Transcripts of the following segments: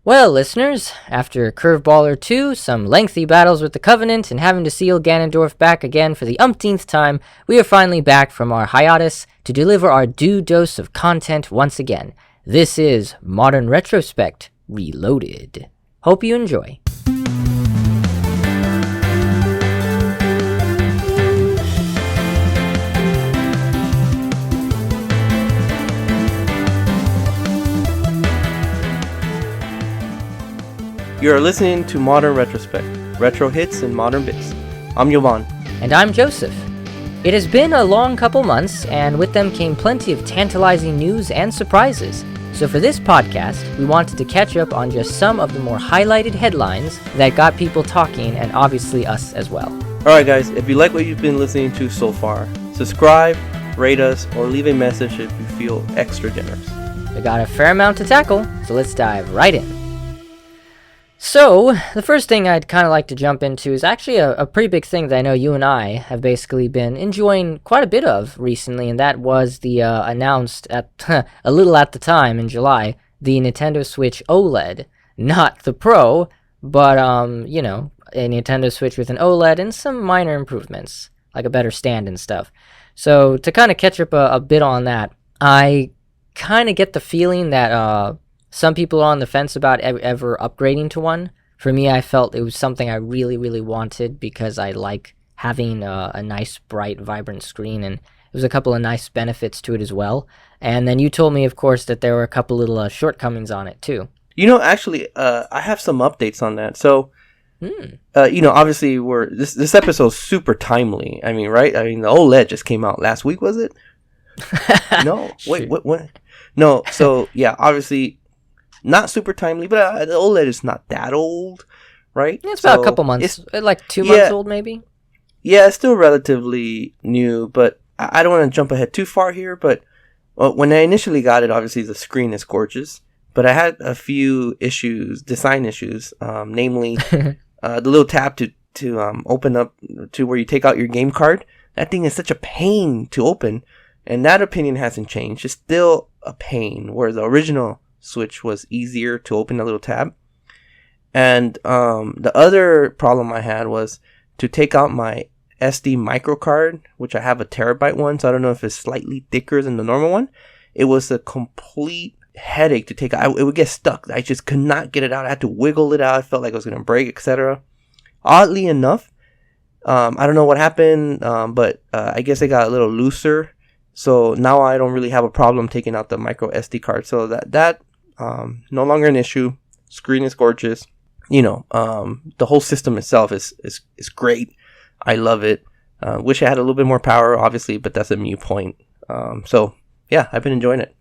Well, listeners, after a curveball or two, some lengthy battles with the Covenant, and having to seal Ganondorf back again for the umpteenth time, we are finally back from our hiatus to deliver our due dose of content once again. This is Modern Retrospect Reloaded. Hope you enjoy. You are listening to Modern Retrospect, retro hits and modern bits. I'm Yovan. And I'm Joseph. It has been a long couple months, and with them came plenty of tantalizing news and surprises. So for this podcast, we wanted to catch up on just some of the more highlighted headlines that got people talking, and obviously us as well. Alright guys, if you like what you've been listening to so far, subscribe, rate us, or leave a message if you feel extra generous. We got a fair amount to tackle, so let's dive right in. So, the first thing I'd kind of like to jump into is actually a pretty big thing that I know you and I have basically been enjoying quite a bit of recently, and that was the announced at a little at the time in July, the Nintendo Switch OLED. Not the Pro, but, a Nintendo Switch with an OLED and some minor improvements, like a better stand and stuff. So, to kind of catch up a bit on that, I kind of get the feeling that some people are on the fence about ever upgrading to one. For me, I felt it was something I really, really wanted because I like having a nice, bright, vibrant screen, and there's a couple of nice benefits to it as well. And then you told me, of course, that there were a couple little shortcomings on it too. Actually, I have some updates on that. So, obviously, this episode's super timely. I mean, right? I mean, the OLED just came out last week, was it? No, wait, what? No, so yeah, obviously. Not super timely, but the OLED is not that old, right? Yeah, it's about a couple months, like 2 months old maybe? Yeah, it's still relatively new, but I don't want to jump ahead too far here, but when I initially got it, obviously the screen is gorgeous, but I had a few design issues, namely the little tab to open up to where you take out your game card. That thing is such a pain to open, and that opinion hasn't changed. It's still a pain, where the original Switch was easier to open a little tab. And the other problem I had was to take out my SD micro card, which I have a terabyte one, so I don't know if it's slightly thicker than the normal one. It was a complete headache to take out. It would get stuck. I just could not get it out. I had to wiggle it out. I felt like it was going to break, etc. Oddly enough, I don't know what happened, but I guess it got a little looser. So now I don't really have a problem taking out the micro SD card. So that no longer an issue. Screen is gorgeous. The whole system itself is great. I love it. Wish I had a little bit more power, obviously, but that's a mute point. So yeah, I've been enjoying it.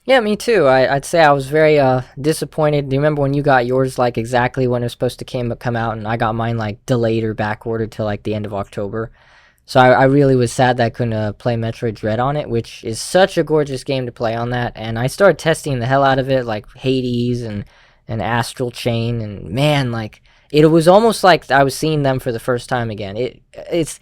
Yeah, me too. I'd say I was very disappointed. Do you remember when you got yours like exactly when it was supposed to come out, and I got mine like delayed or back ordered till like the end of October? So I really was sad that I couldn't play Metroid Dread on it, which is such a gorgeous game to play on that. And I started testing the hell out of it, like Hades and Astral Chain, and man, like it was almost like I was seeing them for the first time again. It's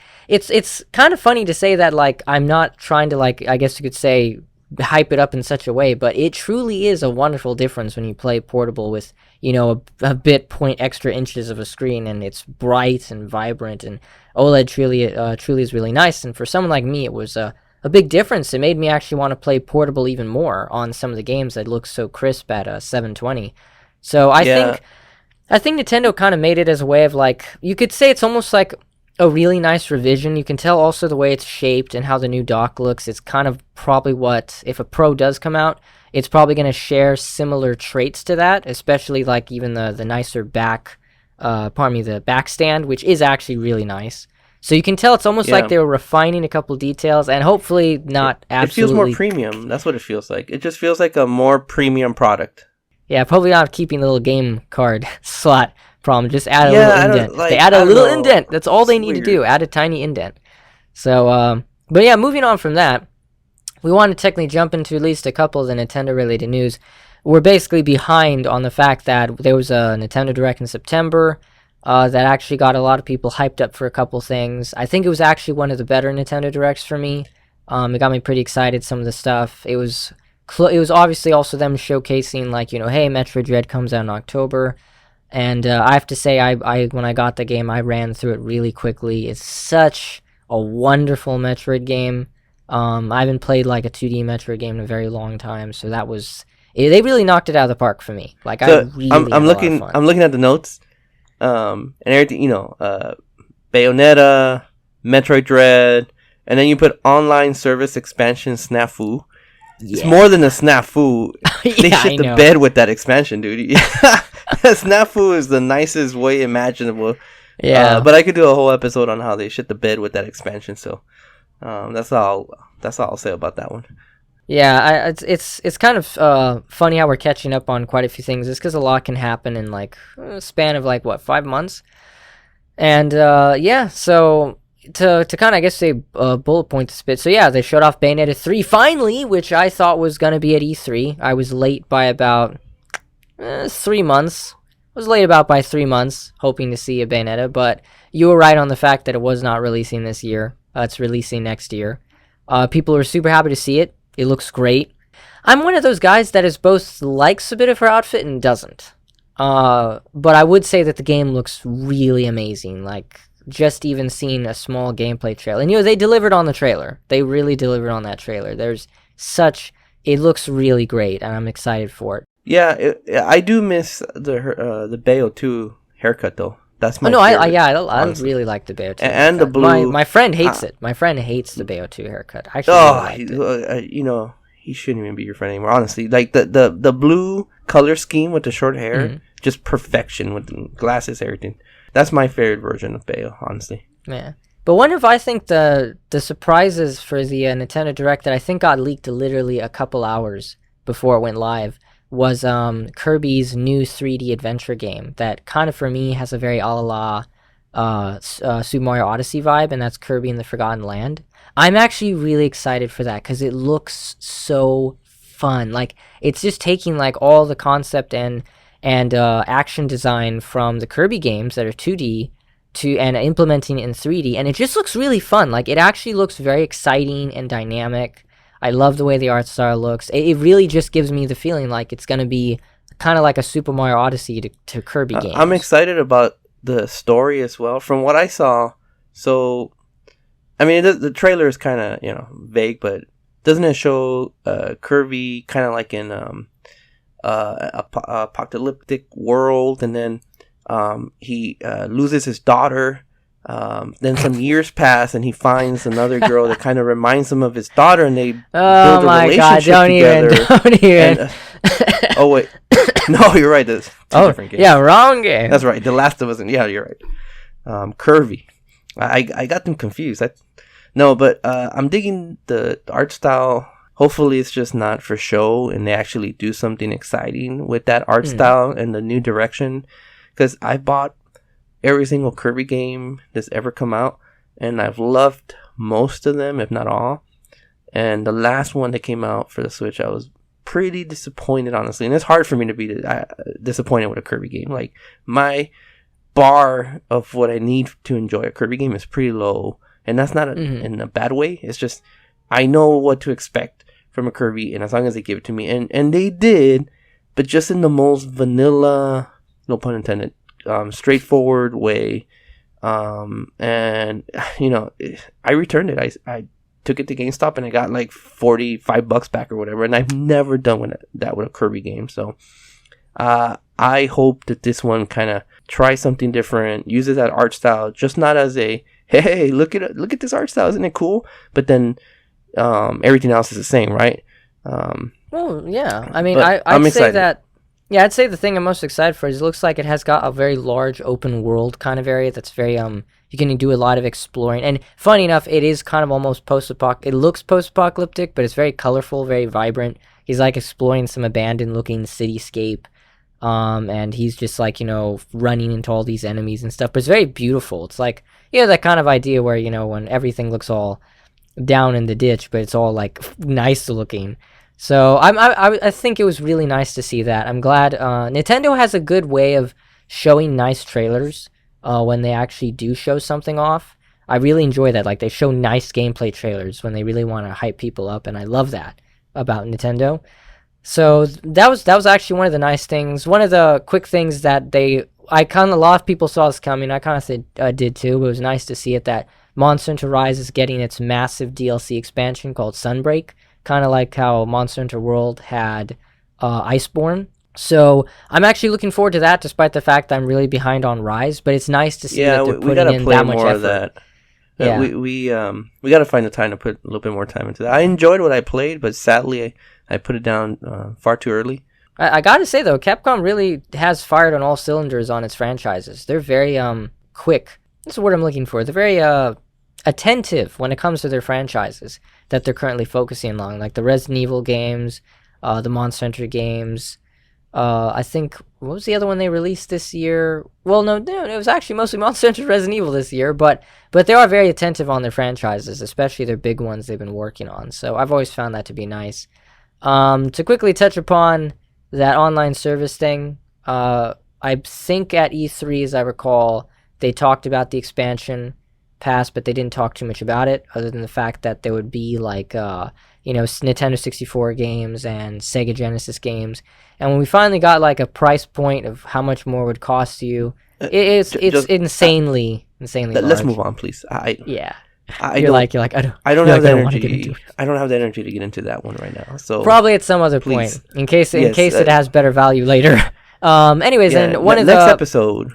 kind of funny to say that, like, I'm not trying to, like, I guess you could say, hype it up in such a way, but it truly is a wonderful difference when you play portable with, a bit point extra inches of a screen, and it's bright and vibrant, and OLED truly is really nice. And for someone like me, it was a big difference. It made me actually want to play portable even more on some of the games that look so crisp at 720. So I think Nintendo kind of made it as a way of, like, you could say it's almost like a really nice revision. You can tell also the way it's shaped and how the new dock looks. It's kind of probably what, if a Pro does come out, it's probably going to share similar traits to that, especially like even the nicer the back stand, which is actually really nice. So you can tell it's almost like they were refining a couple details, and hopefully not absolutely... It feels more premium. That's what it feels like. It just feels like a more premium product. Yeah, probably not keeping the little game card slot problem. Just add a little indent. They add a little indent. That's all they need to do. Add a tiny indent. So, but yeah, moving on from that, we want to technically jump into at least a couple of the Nintendo-related news. We're basically behind on the fact that there was a Nintendo Direct in September that actually got a lot of people hyped up for a couple things. I think it was actually one of the better Nintendo Directs for me. It got me pretty excited, some of the stuff. It was it was obviously also them showcasing like, hey, Metroid Dread comes out in October. And I have to say, I when I got the game, I ran through it really quickly. It's such a wonderful Metroid game. I haven't played like a 2D Metroid game in a very long time, so they really knocked it out of the park for me. Like, So I really I'm had a lot of looking fun. I'm looking at the notes, and everything. Bayonetta, Metroid Dread, and then you put online service expansion snafu. It's more than a snafu. They Yeah, shit I the know. bed with that expansion, dude. Snafu is the nicest way imaginable. Yeah. But I could do a whole episode on how they shit the bed with that expansion. So, that's all. That's all I'll say about that one. Yeah, it's kind of funny how we're catching up on quite a few things. It's because a lot can happen in like a span of like 5 months, and yeah. So to kind of I guess say bullet point this bit. So yeah, they showed off Bayonetta 3 finally, which I thought was gonna be at E3. I was late by about 3 months. I was late about by 3 months, hoping to see a Bayonetta, but you were right on the fact that it was not releasing this year. It's releasing next year. People are super happy to see it. It looks great. I'm one of those guys that is both likes a bit of her outfit and doesn't. But I would say that the game looks really amazing. Like, just even seeing a small gameplay trailer. And, they delivered on the trailer. They really delivered on that trailer. It looks really great, and I'm excited for it. Yeah, I do miss the Bayo 2 haircut though. That's my no, favorite, I honestly. really like the Bayo 2 And the haircut. blue. My friend hates it. My friend hates the Bayo 2 haircut. I actually really liked it. He shouldn't even be your friend anymore. Honestly, like the blue color scheme with the short hair, just perfection with the glasses, everything. That's my favorite version of Bayo, honestly. Yeah. But one of, I think, the surprises for the Nintendo Direct that I think got leaked literally a couple hours before it went live was Kirby's new 3D adventure game that kind of, for me, has a very a la Super Mario Odyssey vibe, and that's Kirby in the Forgotten Land. I'm actually really excited for that because it looks so fun. Like, it's just taking like all the concept and action design from the Kirby games that are 2D and implementing it in 3D, and it just looks really fun. Like, it actually looks very exciting and dynamic. I love the way the art style looks. It really just gives me the feeling like it's going to be kind of like a Super Mario Odyssey to Kirby games. I'm excited about the story as well. From what I saw, so I mean, the trailer is kind of vague, but doesn't it show Kirby kind of like in apocalyptic world, and then he loses his daughter. Then some years pass, and he finds another girl that kind of reminds him of his daughter, and they build a relationship together. Don't even. And, oh wait, no, you're right. There's two different games. Yeah, wrong game. That's right. The Last of Us. Yeah, you're right. Kirby. I got them confused. But I'm digging the art style. Hopefully, it's just not for show, and they actually do something exciting with that art style and the new direction. Because I bought every single Kirby game that's ever come out, and I've loved most of them, if not all. And the last one that came out for the Switch, I was pretty disappointed, honestly. And it's hard for me to be disappointed with a Kirby game. Like, my bar of what I need to enjoy a Kirby game is pretty low, and that's not in a bad way. It's just I know what to expect from a Kirby, and as long as they give it to me, and they did, but just in the most vanilla, no pun intended, straightforward way. And I returned it. I took it to GameStop, and I got like $45 back or whatever, and I've never done that with a Kirby game. So I hope that this one kind of tries something different, uses that art style, just not as a hey, look at this art style, isn't it cool? But then everything else is the same, right? Well, yeah. I mean, I'm I'd say excited. that. Yeah, I'd say the thing I'm most excited for is it looks like it has got a very large open world kind of area that's very you can do a lot of exploring. And funny enough, it is kind of almost it looks post-apocalyptic, but it's very colorful, very vibrant. He's like exploring some abandoned looking cityscape. And he's just like, running into all these enemies and stuff. But it's very beautiful. It's like, that kind of idea where, when everything looks all down in the ditch, but it's all like nice looking. So I think it was really nice to see that. I'm glad Nintendo has a good way of showing nice trailers when they actually do show something off. I really enjoy that. Like, they show nice gameplay trailers when they really want to hype people up, and I love that. about Nintendo. So that was actually one of the nice things. One of the quick things that a lot of people saw this coming. I kind of did too. But it was nice to see it that Monster Hunter Rise is getting its massive DLC expansion called Sunbreak, kind of like how Monster Hunter World had Iceborne. So I'm actually looking forward to that, despite the fact that I'm really behind on Rise. But it's nice to see that they're we putting gotta in play that much more effort. of that. Yeah. We gotta find the time to put a little bit more time into that. I enjoyed what I played, but sadly I put it down far too early. I gotta say though, Capcom really has fired on all cylinders on its franchises. They're very quick. That's the word I'm looking for. They're very attentive when it comes to their franchises that they're currently focusing on, like the Resident Evil games, the Monster Hunter games. I think what was the other one they released this year? Well, no, it was actually mostly Monster Hunter Resident Evil this year, but they are very attentive on their franchises, especially their big ones they've been working on. So I've always found that to be nice. To quickly touch upon that online service thing, I think at E3, as I recall, they talked about the expansion pass, but they didn't talk too much about it, other than the fact that there would be like Nintendo 64 games and Sega Genesis games. And when we finally got like a price point of how much more it would cost you, it's insanely large. Let's move on, please. Yeah. I don't have the energy. I don't have the energy to get into that one right now. So probably at some other point, in case it has better value later. Anyways, and next episode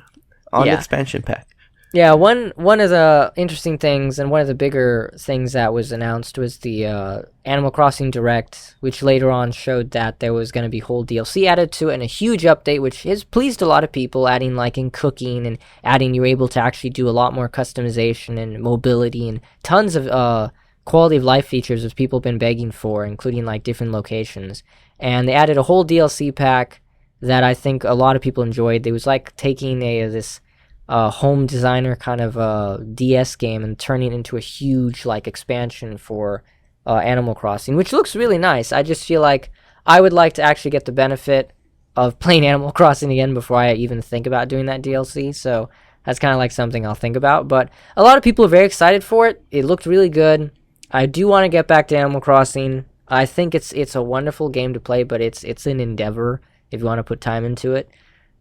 on the expansion pack. Yeah, one of the interesting things and one of the bigger things that was announced was the Animal Crossing Direct, which later on showed that there was going to be whole DLC added to it and a huge update, which has pleased a lot of people, adding like in cooking and adding you're able to actually do a lot more customization and mobility and tons of quality of life features which people have been begging for, including like different locations. And they added a whole DLC pack that I think a lot of people enjoyed. It was like taking this home designer kind of DS game and turning it into a huge like expansion for Animal Crossing, which looks really nice. I just feel like I would like to actually get the benefit of playing Animal Crossing again before I even think about doing that DLC. So that's kind of like something I'll think about. But a lot of people are very excited for it. It looked really good. I do want to get back to Animal Crossing. I think it's a wonderful game to play, but it's an endeavor if you want to put time into it.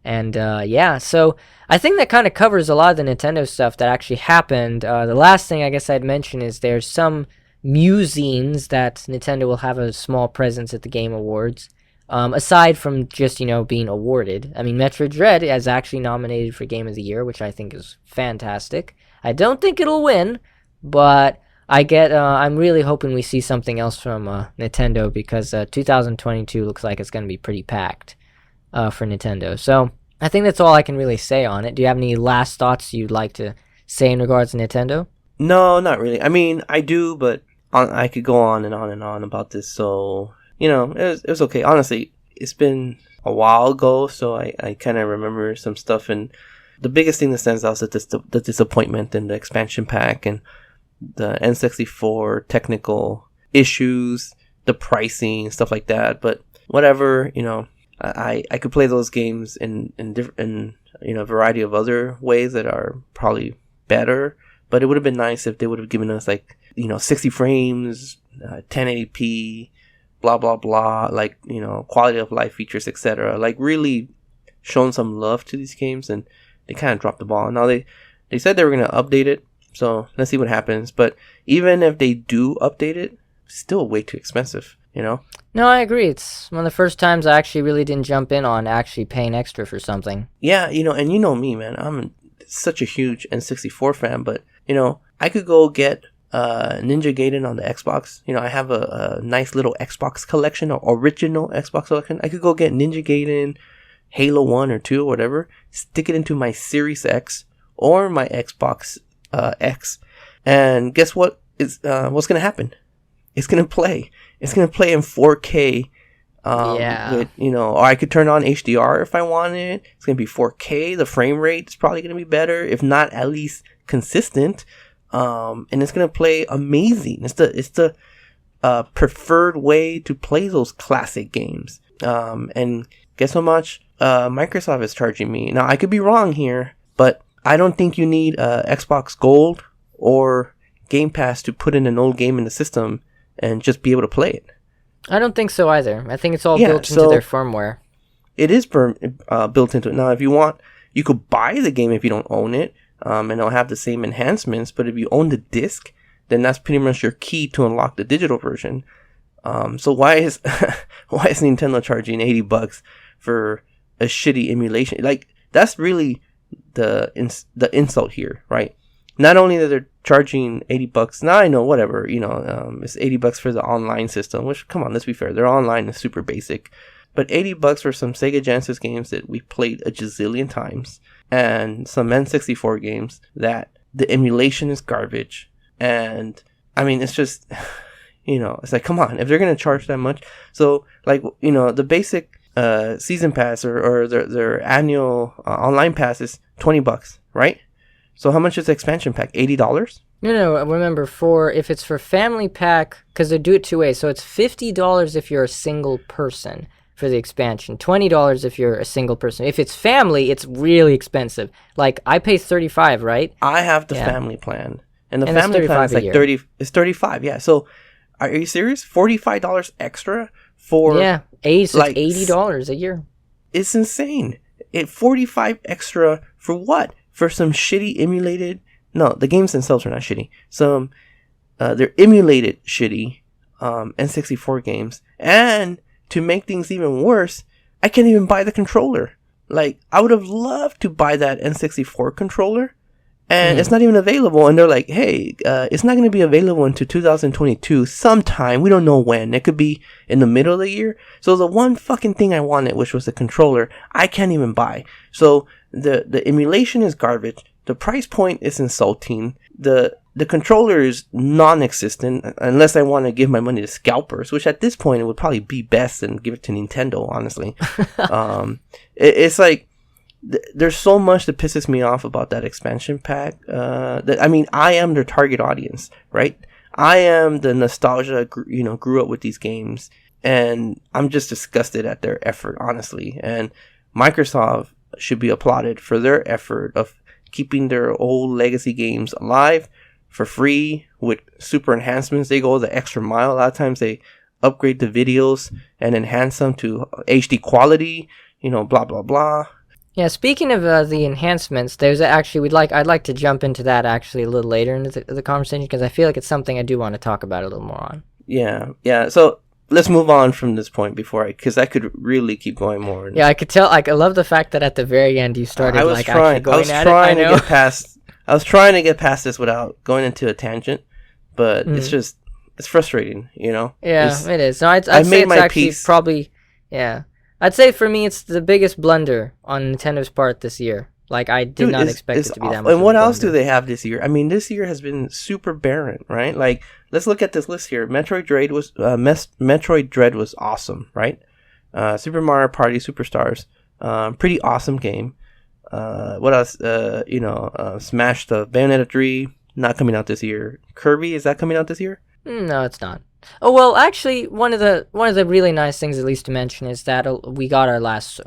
And so I think that kind of covers a lot of the Nintendo stuff that actually happened. The last thing I guess I'd mention is there's some musings that Nintendo will have a small presence at the Game Awards. Aside from just, being awarded. I mean, Metroid Dread is actually nominated for Game of the Year, which I think is fantastic. I don't think it'll win, but I'm really hoping we see something else from Nintendo because 2022 looks like it's going to be pretty packed. For Nintendo. So I think that's all I can really say on it. Do you have any last thoughts you'd like to say in regards to Nintendo? No, not really. I mean, I do, but I could go on and on and on about this. So, it was okay. Honestly, it's been a while ago, so I kind of remember some stuff. And the biggest thing that stands out is the disappointment in the expansion pack and the N64 technical issues, the pricing, stuff like that. But whatever, I could play those games in a variety of other ways that are probably better, but it would have been nice if they would have given us 60 frames, 1080p, blah blah blah, quality of life features, etc. Like really shown some love to these games, and they kind of dropped the ball. Now they said they were gonna update it, so let's see what happens. But even if they do update it, it's still way too expensive. No, I agree. It's one of the first times I actually really didn't jump in on actually paying extra for something. Yeah, and me, man. I'm such a huge N64 fan, but, I could go get Ninja Gaiden on the Xbox. I have a nice little Xbox collection, or original Xbox collection. I could go get Ninja Gaiden, Halo 1 or 2 or whatever, stick it into my Series X or my Xbox X, and guess what? What's going to happen? It's going to play. It's going to play in 4K. With, or I could turn on HDR if I wanted. It's going to be 4K. The frame rate is probably going to be better, if not at least consistent. And it's going to play amazing. It's the preferred way to play those classic games. And guess how much Microsoft is charging me? Now, I could be wrong here, but I don't think you need Xbox Gold or Game Pass to put in an old game in the system and just be able to play it. I don't think so either. I think it's all Yeah, built into their so firmware. it is built into it. Now, if you want, you could buy the game if you don't own it, and it'll have the same enhancements. But if you own the disc, then that's pretty much your key to unlock the digital version. So why is why is Nintendo charging $80 for a shitty emulation? Like, that's really the insult here, right? Not only that they're charging $80. Now I know, whatever, it's $80 for the online system. Which, come on, let's be fair, their online is super basic. But $80 for some Sega Genesis games that we played a gazillion times, and some N64 games that the emulation is garbage. And I mean, it's just, it's like, come on, if they're gonna charge that much. So, like, the basic season pass or their annual online pass is $20, right? So how much is the expansion pack? $80? No, remember, if it's for family pack, because they do it two ways, so it's $50 if you're a single person for the expansion, $20 if you're a single person. If it's family, it's really expensive. Like, I pay $35, right? I have the family plan, and the And family plan is like 30. It's $35. Yeah. So, are you serious? $45 extra for so like it's $80 a year. It's insane. $45 extra for what? For some shitty emulated? No, the games themselves are not shitty. They're emulated shitty N64 games, and to make things even worse, I can't even buy the controller. Like, I would have loved to buy that N64 controller, and it's not even available. And they're like, hey, it's not going to be available until 2022 sometime. We don't know when. It could be in the middle of the year. So the one fucking thing I wanted, which was the controller, I can't even buy. So the emulation is garbage. The price point is insulting. The controller is non-existent unless I want to give my money to scalpers, which at this point it would probably be best and give it to Nintendo, honestly. It's like there's so much that pisses me off about that expansion pack. I am their target audience, right? I am the nostalgia, grew up with these games, and I'm just disgusted at their effort, honestly. And Microsoft should be applauded for their effort of keeping their old legacy games alive for free with super enhancements. They go the extra mile. A lot of times they upgrade the videos and enhance them to HD quality, blah blah blah. Yeah, speaking of the enhancements, I'd like to jump into that actually a little later into the conversation, because I feel like it's something I do want to talk about a little more on. Yeah. So let's move on from this point because I could really keep going more. Yeah, I could tell. Like, I love the fact that at the very end you started actually going at it. I was trying to get past this without going into a tangent, but it's frustrating, Yeah, it is. No, I'd say it's actually peace. Probably, yeah. I'd say for me it's the biggest blunder on Nintendo's part this year. Like, I did not expect it to be that much. And what else blunder. do they have this year? I mean, this year has been super barren, right? Like, let's look at this list here. Metroid Dread was awesome, right? Super Mario Party Superstars, pretty awesome game. What else? Smash the Bayonetta 3, not coming out this year. Kirby, is that coming out this year? No, it's not. Oh, well, actually, one of the really nice things, at least to mention, is that we got our last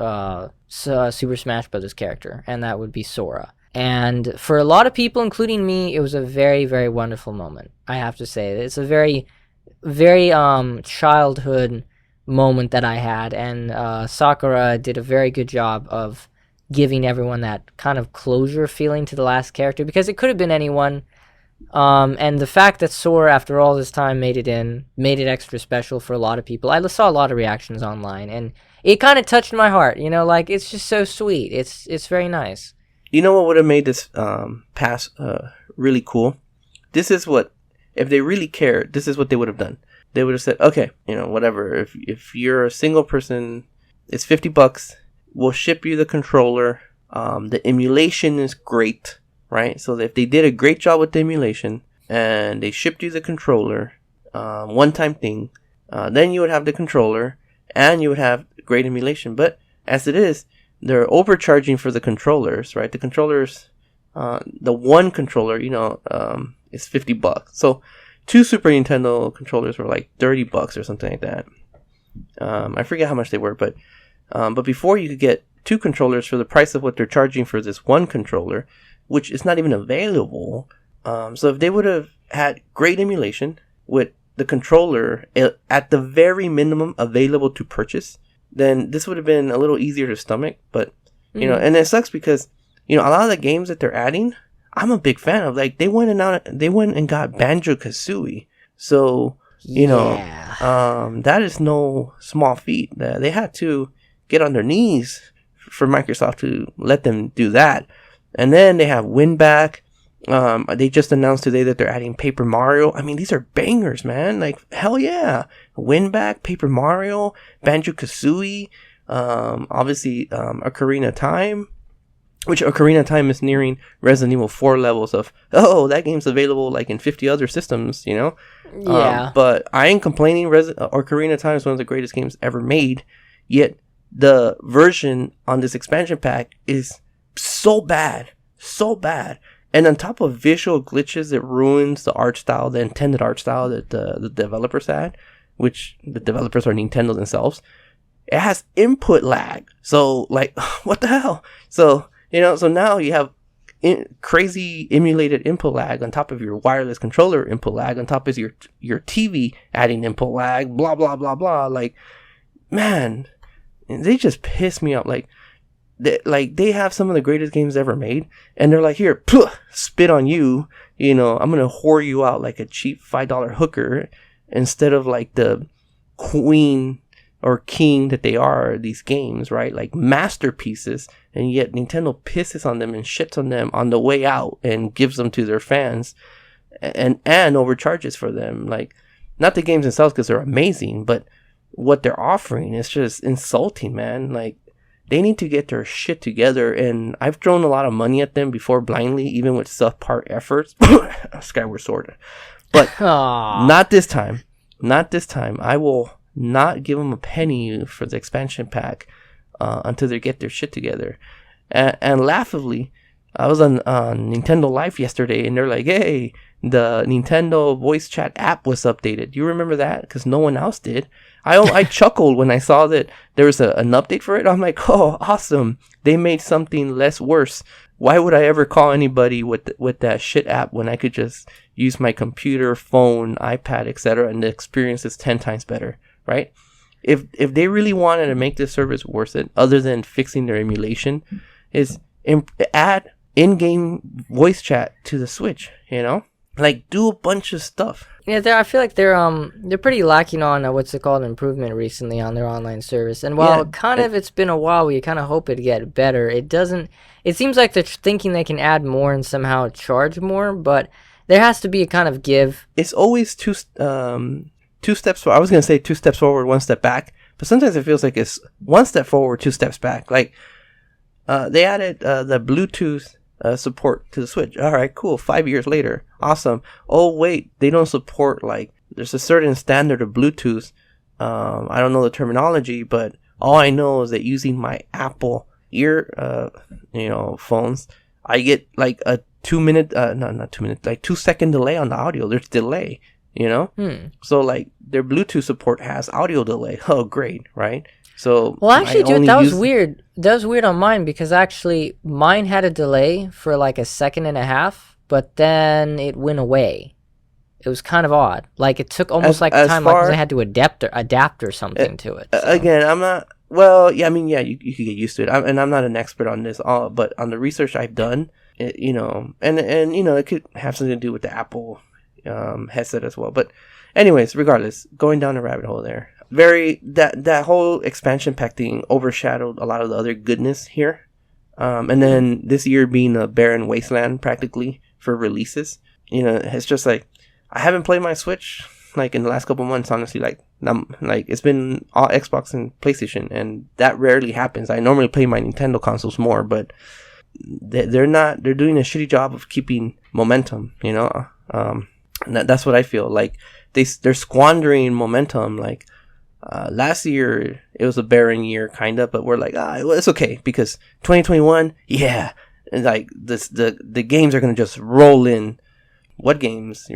Super Smash Bros. Character, and that would be Sora. And for a lot of people, including me, it was a very, very wonderful moment. I have to say, it's a very, very childhood moment that I had, and Sakura did a very good job of giving everyone that kind of closure feeling to the last character, because it could have been anyone. And the fact that Sora, after all this time, made it extra special for a lot of people. I saw a lot of reactions online, and it kind of touched my heart. Like, it's just so sweet. It's very nice. You know what would have made this pass really cool? This is what, if they really cared, this is what they would have done. They would have said, okay, whatever. If you're a single person, it's $50. We'll ship you the controller. The emulation is great. Right, so if they did a great job with the emulation and they shipped you the controller, one-time thing, then you would have the controller and you would have great emulation. But as it is, they're overcharging for the controllers, right? The controllers, the one controller, is $50. So 2 Super Nintendo controllers were like $30 or something like that. I forget how much they were, but before you could get 2 controllers for the price of what they're charging for this one controller, which is not even available. So if they would have had great emulation with the controller at the very minimum available to purchase, then this would have been a little easier to stomach. But and it sucks because a lot of the games that they're adding, I'm a big fan of. Like they went and got Banjo-Kazooie, so that is no small feat. They had to get on their knees for Microsoft to let them do that. And then they have Winback. They just announced today that they're adding Paper Mario. I mean, these are bangers, man. Like, hell yeah. Winback, Paper Mario, Banjo-Kazooie, obviously, Ocarina of Time, which Ocarina of Time is nearing Resident Evil 4 levels of, that game's available like in 50 other systems, Yeah. But I ain't complaining. Ocarina of Time is one of the greatest games ever made, yet the version on this expansion pack is so bad. And on top of visual glitches, it ruins the art style, the intended art style that the developers had, which the developers are Nintendo themselves. It has input lag. So, like, what the hell? So, so now you have crazy emulated input lag on top of your wireless controller input lag, on top of your TV adding input lag, blah, blah, blah, blah. Like, man, they just piss me off. Like, they have some of the greatest games ever made, and they're like, here, spit on you, I'm gonna whore you out like a cheap $5 hooker, instead of like the queen or king that they are, these games, right? Like masterpieces, and yet Nintendo pisses on them and shits on them on the way out and gives them to their fans and overcharges for them. Like, not the games themselves, because they're amazing, but what they're offering is just insulting, man. Like, they need to get their shit together, and I've thrown a lot of money at them before blindly, even with subpar efforts. Skyward Sword. But not this time. Not this time. I will not give them a penny for the expansion pack until they get their shit together. And laughably, I was on Nintendo Live yesterday, and they're like, hey, the Nintendo voice chat app was updated. You remember that? Because no one else did. I chuckled when I saw that there was an update for it. I'm like, oh, awesome. They made something less worse. Why would I ever call anybody with that shit app when I could just use my computer, phone, iPad, etc., and the experience is 10 times better, right? If they really wanted to make this service worth it, other than fixing their emulation, is add in-game voice chat to the Switch, Like, do a bunch of stuff. Yeah, I feel like they're pretty lacking on what's it called, improvement recently on their online service. And while it's been a while, we kind of hope it'd get better. It doesn't. It seems like they're thinking they can add more and somehow charge more, but there has to be a kind of give. It's always two steps. I was gonna say 2 steps forward, 1 step back, but sometimes it feels like it's 1 step forward, 2 steps back. Like, they added the Bluetooth support to the Switch. All right, cool. 5 years later, awesome. Oh wait, they don't support, like, there's a certain standard of Bluetooth. I don't know the terminology, but all I know is that using my Apple ear, phones, I get like a 2 minute, not 2 minutes, like 2 second delay on the audio. There's delay, So like their Bluetooth support has audio delay. Oh, great, right? So, well, actually, dude, that was weird. That was weird on mine, because actually mine had a delay for like a second and a half, but then it went away. It was kind of odd. Like, it took almost like time, like, because I had to adapt or something to it. So. Again, I'm not. Well, yeah, I mean, yeah, you could get used to it. And I'm not an expert on this, but on the research I've done, and it could have something to do with the Apple headset as well. But anyways, regardless, going down the rabbit hole there. That whole expansion pack thing overshadowed a lot of the other goodness here. And then this year being a barren wasteland practically for releases, it's just like, I haven't played my Switch like in the last couple months, honestly. Like it's been all Xbox and PlayStation, and that rarely happens. I normally play my Nintendo consoles more, but they're doing a shitty job of keeping momentum, and that's what I feel like. They're squandering momentum. Like, last year it was a barren year, kind of, but we're like, well, it's okay, because 2021, yeah, and like the games are gonna just roll in. What games?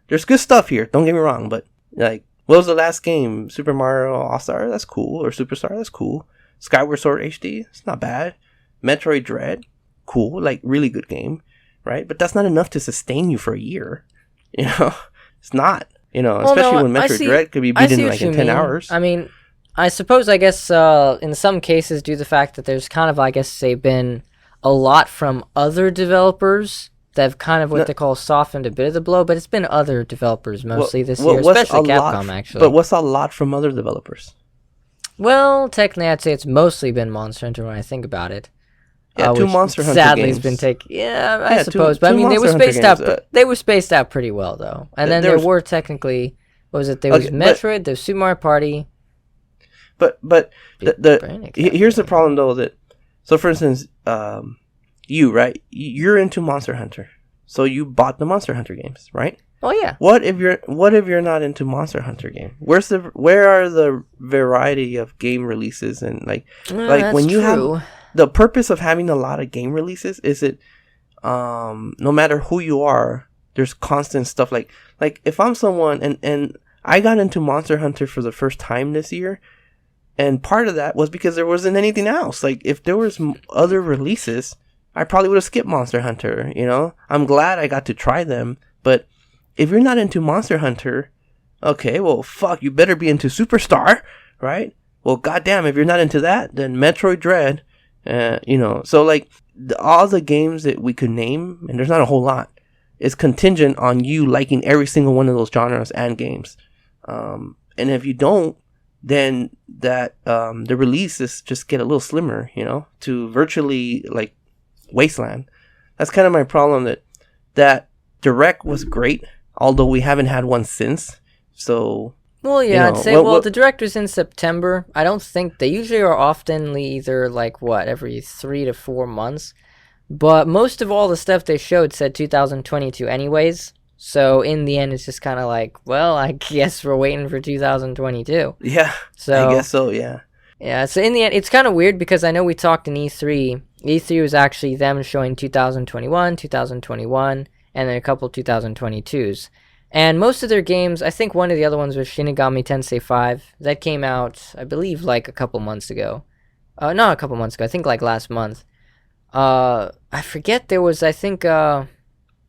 There's good stuff here. Don't get me wrong, but like, what was the last game? Super Mario All-Star, that's cool, or Superstar, that's cool. Skyward Sword HD, it's not bad. Metroid Dread, cool, like really good game, right? But that's not enough to sustain you for a year. It's not. You know, Well, especially no, when I Metroid see. Direct could be I beaten see like what you in 10 mean. hours. I mean, I suppose, I guess, in some cases, due to the fact that there's kind of, I guess, they've been a lot from other developers that have kind of what No, they call softened a bit of the blow, but it's been other developers mostly this year, what's a especially lot? Capcom, But actually. what's a lot from other developers? Well, technically, I'd say it's mostly been Monster Hunter when I think about it. Yeah, two Which Monster Hunter sadly has been games. taken. Yeah, I Yeah, suppose, but I two mean, they were Monster Hunter spaced games. out. They were spaced out pretty well, though. And then there There's were technically, what was it? There was okay, but Metroid, there was Super Mario Party. but Big the Brain here's the Example. problem though that so for instance, you right, you're into Monster Hunter, so you bought the Monster Hunter games, right? Oh yeah. What if you're not into Monster Hunter game? Where are the variety of game releases and like That's when you true. have the purpose of having a lot of game releases is it no matter who you are, there's constant stuff like if I'm someone and I got into Monster Hunter for the first time this year, and part of that was because there wasn't anything else. Like if there was other releases, I probably would have skipped Monster Hunter, you know? I'm glad I got to try them, but if you're not into Monster Hunter, okay, well, fuck, you better be into Superstar, right? Well, goddamn, if you're not into that, then Metroid Dread, you know. So, like, all the games that we could name, and there's not a whole lot, is contingent on you liking every single one of those genres and games. And if you don't, then that the releases just get a little slimmer, you know, to virtually, like, wasteland. That's kind of my problem, that Direct was great, although we haven't had one since. So, Well, yeah, you know, I'd say. Well, the direct was in September. I don't think they usually are oftenly either like what every 3 to 4 months, but most of all the stuff they showed said 2022 anyways. So in the end, it's just kind of like, well, I guess we're waiting for 2022. yeah, So I guess so, yeah. yeah. So in the end, it's kind of weird because I know we talked in E3. E3 was actually them showing 2021, 2021, and then a couple 2022s. And most of their games, I think one of the other ones was Shinigami Tensei 5. That came out, I believe, like a couple months ago. Not a couple months ago, I think like last month. I forget there was, I think, I'm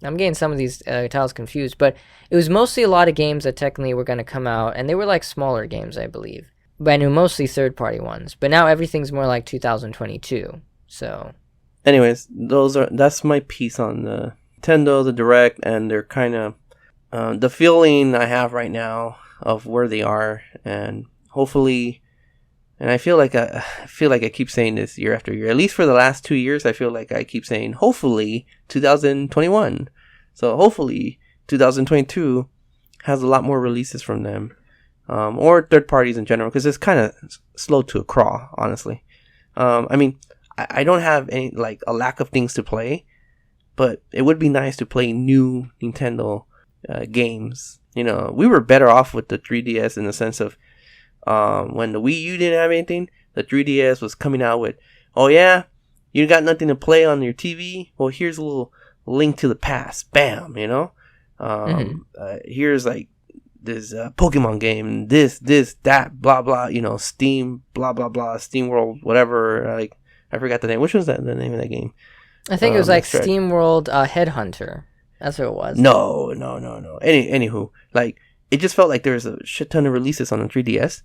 getting some of these titles confused, but it was mostly a lot of games that technically were going to come out, and they were like smaller games, I believe. But I knew mostly third-party ones. But now everything's more like 2022, so... Anyways, that's my piece on the Nintendo, the Direct, and they're kind of the feeling I have right now of where they are, and hopefully, and I feel like I keep saying this year after year. At least for the last 2 years, I feel like I keep saying hopefully 2021. So hopefully 2022 has a lot more releases from them, or third parties in general, because it's kind of slow to a crawl, honestly. I mean, I don't have any like a lack of things to play, but it would be nice to play new Nintendo games. You know, we were better off with the 3DS in the sense of when the Wii U didn't have anything, the 3DS was coming out with, oh yeah, you got nothing to play on your TV? Well, here's a little Link to the Past. Bam, you know? Here's like this Pokemon game, this, that, blah, blah, you know, Steam, blah, blah, blah, Steam World, whatever. Like, I forgot the name. Which was the name of that game? I think it was like SteamWorld Headhunter. That's what it was. No. Anywho, like, it just felt like there was a shit ton of releases on the 3DS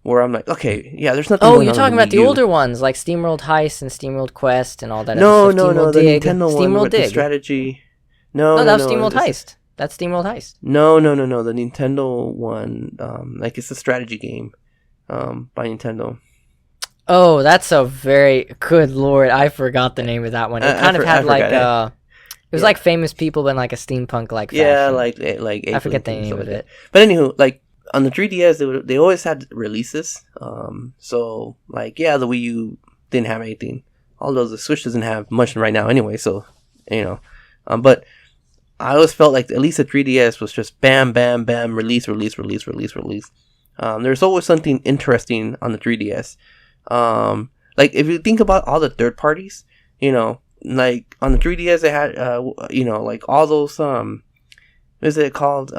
where I'm like, okay, yeah, there's nothing. Oh, you're talking about the older ones, like SteamWorld Heist and SteamWorld Quest and all that. No, other stuff. no, the Dig, Nintendo one SteamWorld with Dig. the strategy. No, that was SteamWorld Heist. That's SteamWorld Heist. No. The Nintendo one, like it's a strategy game, by Nintendo. Oh, that's a very good lord. I forgot the name of that one. It kind of had like it was like famous people, but in like a steampunk like fashion. Yeah, like I forget the name of it. But anywho, like on the 3DS, they always had releases. So like yeah, the Wii U didn't have anything, although the Switch doesn't have much right now anyway. So you know, but I always felt like at least the 3DS was just bam, bam, bam, release. There's always something interesting on the 3DS. Like if you think about all the third parties, you know, like on the 3DS they had, you know, like all those, what is it called?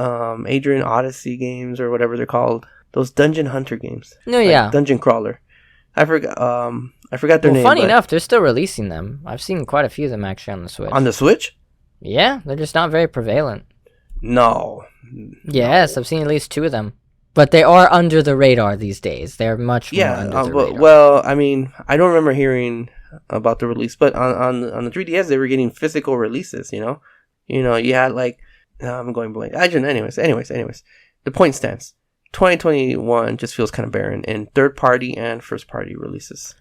Adrian Odyssey games or whatever they're called. Those Dungeon Hunter games. No, like yeah. Dungeon Crawler. I forgot their name. Funny enough, they're still releasing them. I've seen quite a few of them actually on the Switch. On the Switch? Yeah, they're just not very prevalent. No. Yes, I've seen at least 2 of them. But they are under the radar these days. They're much more under the radar. Well, I mean, I don't remember hearing about the release, but on the 3DS they were getting physical releases. You had like I'm going blank. Anyways. The point stands. 2021 just feels kind of barren in third party and first party releases.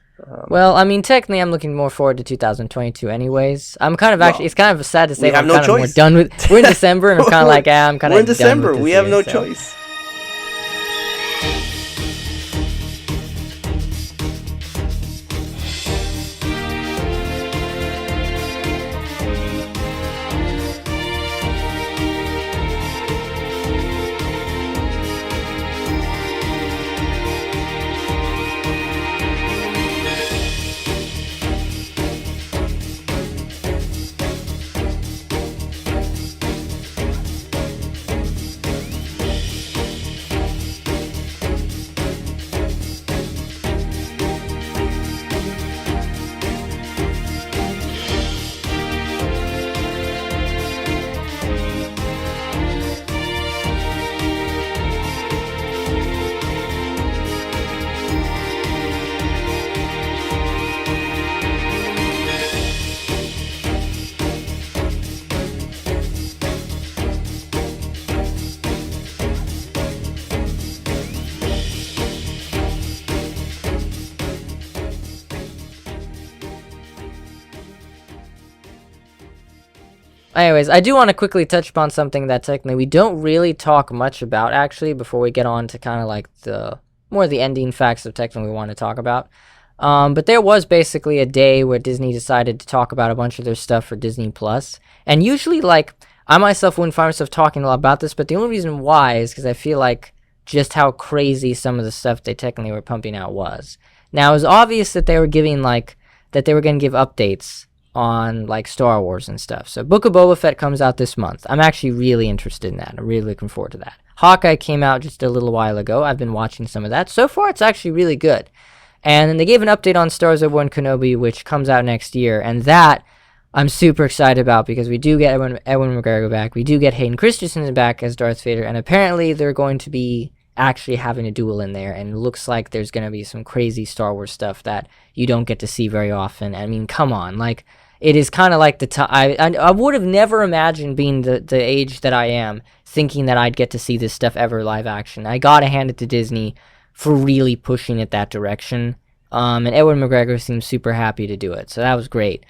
Well, I mean, technically, I'm looking more forward to 2022 anyways. I'm kind of it's kind of sad to say we have no choice. We're done with. We're in December, and I'm kind of like, I'm kind of. We're in December. We have no choice. Anyways, I do want to quickly touch upon something that technically we don't really talk much about, actually, before we get on to kind of like the ending facts of technically we want to talk about. But there was basically a day where Disney decided to talk about a bunch of their stuff for Disney Plus. And usually, like, I myself wouldn't find myself talking a lot about this, but the only reason why is because I feel like just how crazy some of the stuff they technically were pumping out was. Now, it was obvious that they were giving, like, that they were going to give updates on like Star Wars and stuff. So Book of Boba Fett comes out this month. I'm actually really interested in that. I'm really looking forward to that. Hawkeye came out just a little while ago. I've been watching some of that. So far, it's actually really good. And then they gave an update on Star Wars Obi-Wan Kenobi, which comes out next year. And that I'm super excited about because we do get Ewan McGregor back. We do get Hayden Christensen back as Darth Vader. And apparently they're going to be actually having a duel in there. And it looks like there's going to be some crazy Star Wars stuff that you don't get to see very often. I mean, come on. Like, it is kind of like the time. I would have never imagined being the age that I am, thinking that I'd get to see this stuff ever live action. I gotta hand it to Disney for really pushing it that direction. And Ewan McGregor seems super happy to do it, so that was great.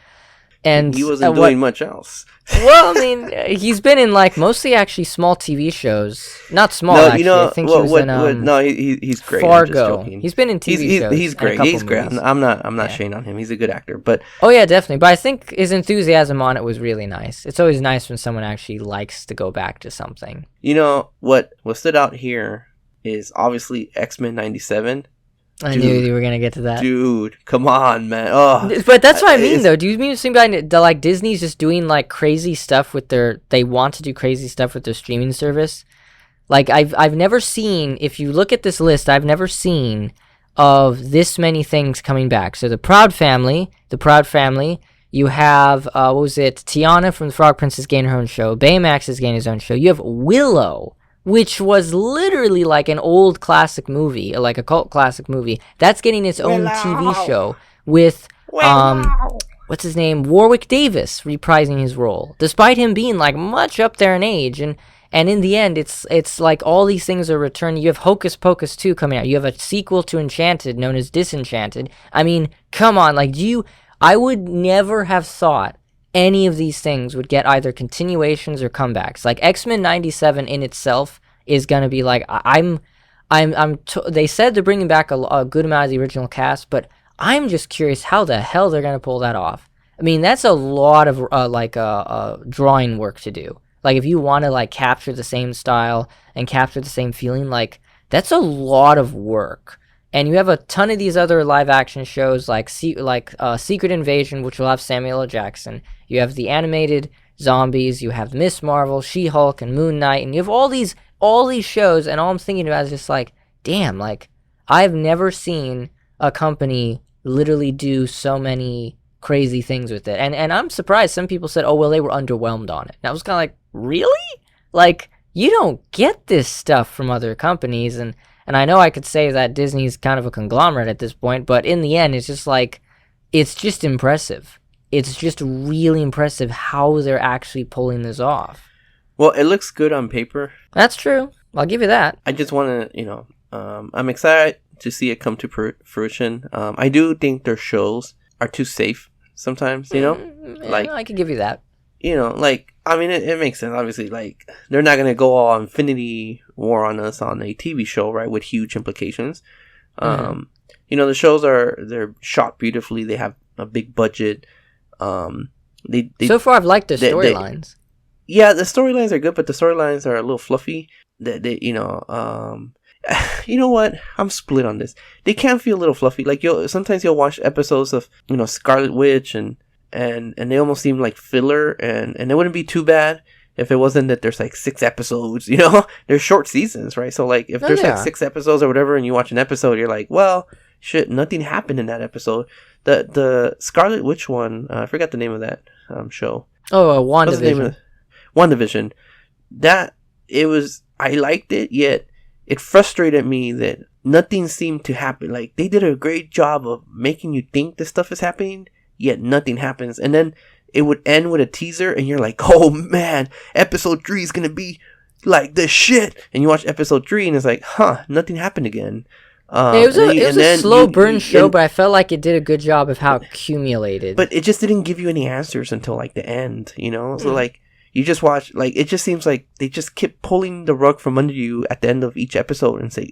And he wasn't doing much else. Well, I mean, he's been in like mostly actually small TV shows. Not small, actually. I think he was in he's great. Fargo. He's been in TV shows. He's great. He's great. I'm not shitting on him. He's a good actor. But oh yeah, definitely. But I think his enthusiasm on it was really nice. It's always nice when someone actually likes to go back to something. You know what stood out here is obviously X-Men '97. I knew you were gonna get to that. Dude, come on, man. Oh, but that's what I mean, though. Do you mean it seems like Disney's just doing like crazy stuff with they want to do crazy stuff with their streaming service? Like I've never seen. If you look at this list, I've never seen of this many things coming back. So the Proud Family. You have what was it? Tiana from the Frog Princess getting her own show. Baymax is getting his own show. You have Willow, which was literally like an old classic movie, like a cult classic movie. That's getting its own TV show with, what's his name? Warwick Davis reprising his role. Despite him being like much up there in age. And in the end, it's like all these things are returning. You have Hocus Pocus 2 coming out. You have a sequel to Enchanted known as Disenchanted. I mean, come on. Like, I would never have thought any of these things would get either continuations or comebacks. Like X-Men '97 in itself is gonna be like they said they're bringing back a good amount of the original cast, but I'm just curious how the hell they're gonna pull that off. I mean, that's a lot of drawing work to do. Like if you want to like capture the same style and capture the same feeling, like that's a lot of work. And you have a ton of these other live-action shows like Secret Invasion, which will have Samuel L. Jackson. You have the animated zombies. You have Miss Marvel, She-Hulk, and Moon Knight. And you have all these shows, and all I'm thinking about is just like, damn, like, I've never seen a company literally do so many crazy things with it. And I'm surprised some people said, oh, well, they were underwhelmed on it. And I was kind of like, really? Like, you don't get this stuff from other companies, and I know I could say that Disney's kind of a conglomerate at this point, but in the end, it's just like, it's just impressive. It's just really impressive how they're actually pulling this off. Well, it looks good on paper. That's true. I'll give you that. I just want to, I'm excited to see it come to fruition. I do think their shows are too safe sometimes, like, I could give you that. I mean, it makes sense. Obviously, like, they're not going to go all Infinity War on us on a TV show, right, with huge implications. The shows they're shot beautifully. They have a big budget. So far, I've liked the storylines. Yeah, the storylines are good, but the storylines are a little fluffy. You know what? I'm split on this. They can feel a little fluffy. Like, sometimes you'll watch episodes of, Scarlet Witch and they almost seem like filler, and it wouldn't be too bad if it wasn't that there's like 6 episodes, They're short seasons, right? So like if there's like 6 episodes or whatever and you watch an episode, you're like, well, shit, nothing happened in that episode. The Scarlet Witch one, I forgot the name of that show. Oh, WandaVision. WandaVision. I liked it, yet it frustrated me that nothing seemed to happen. Like, they did a great job of making you think this stuff is happening, yet nothing happens. And then it would end with a teaser, and you're like, oh man, episode 3 is gonna be like the shit. And you watch episode 3, and it's like, nothing happened again. It was a slow burn show, but I felt like it did a good job of how it accumulated. But it just didn't give you any answers until like the end, So like, you just watch, like, it just seems like they just keep pulling the rug from under you at the end of each episode and say,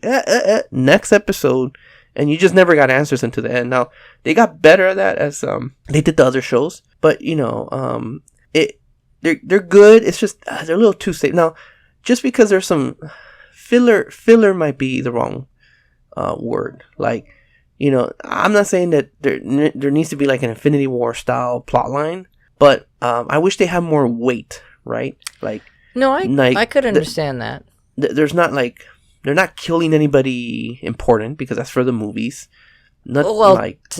next episode. And you just never got answers until the end. Now, they got better at that as they did the other shows. But, they're good. It's just, they're a little too safe. Now, just because there's some filler might be the wrong word. Like, I'm not saying that there needs to be like an Infinity War style plot line. But I wish they had more weight, right? Like, no, I could understand that. There's not like, they're not killing anybody important because that's for the movies.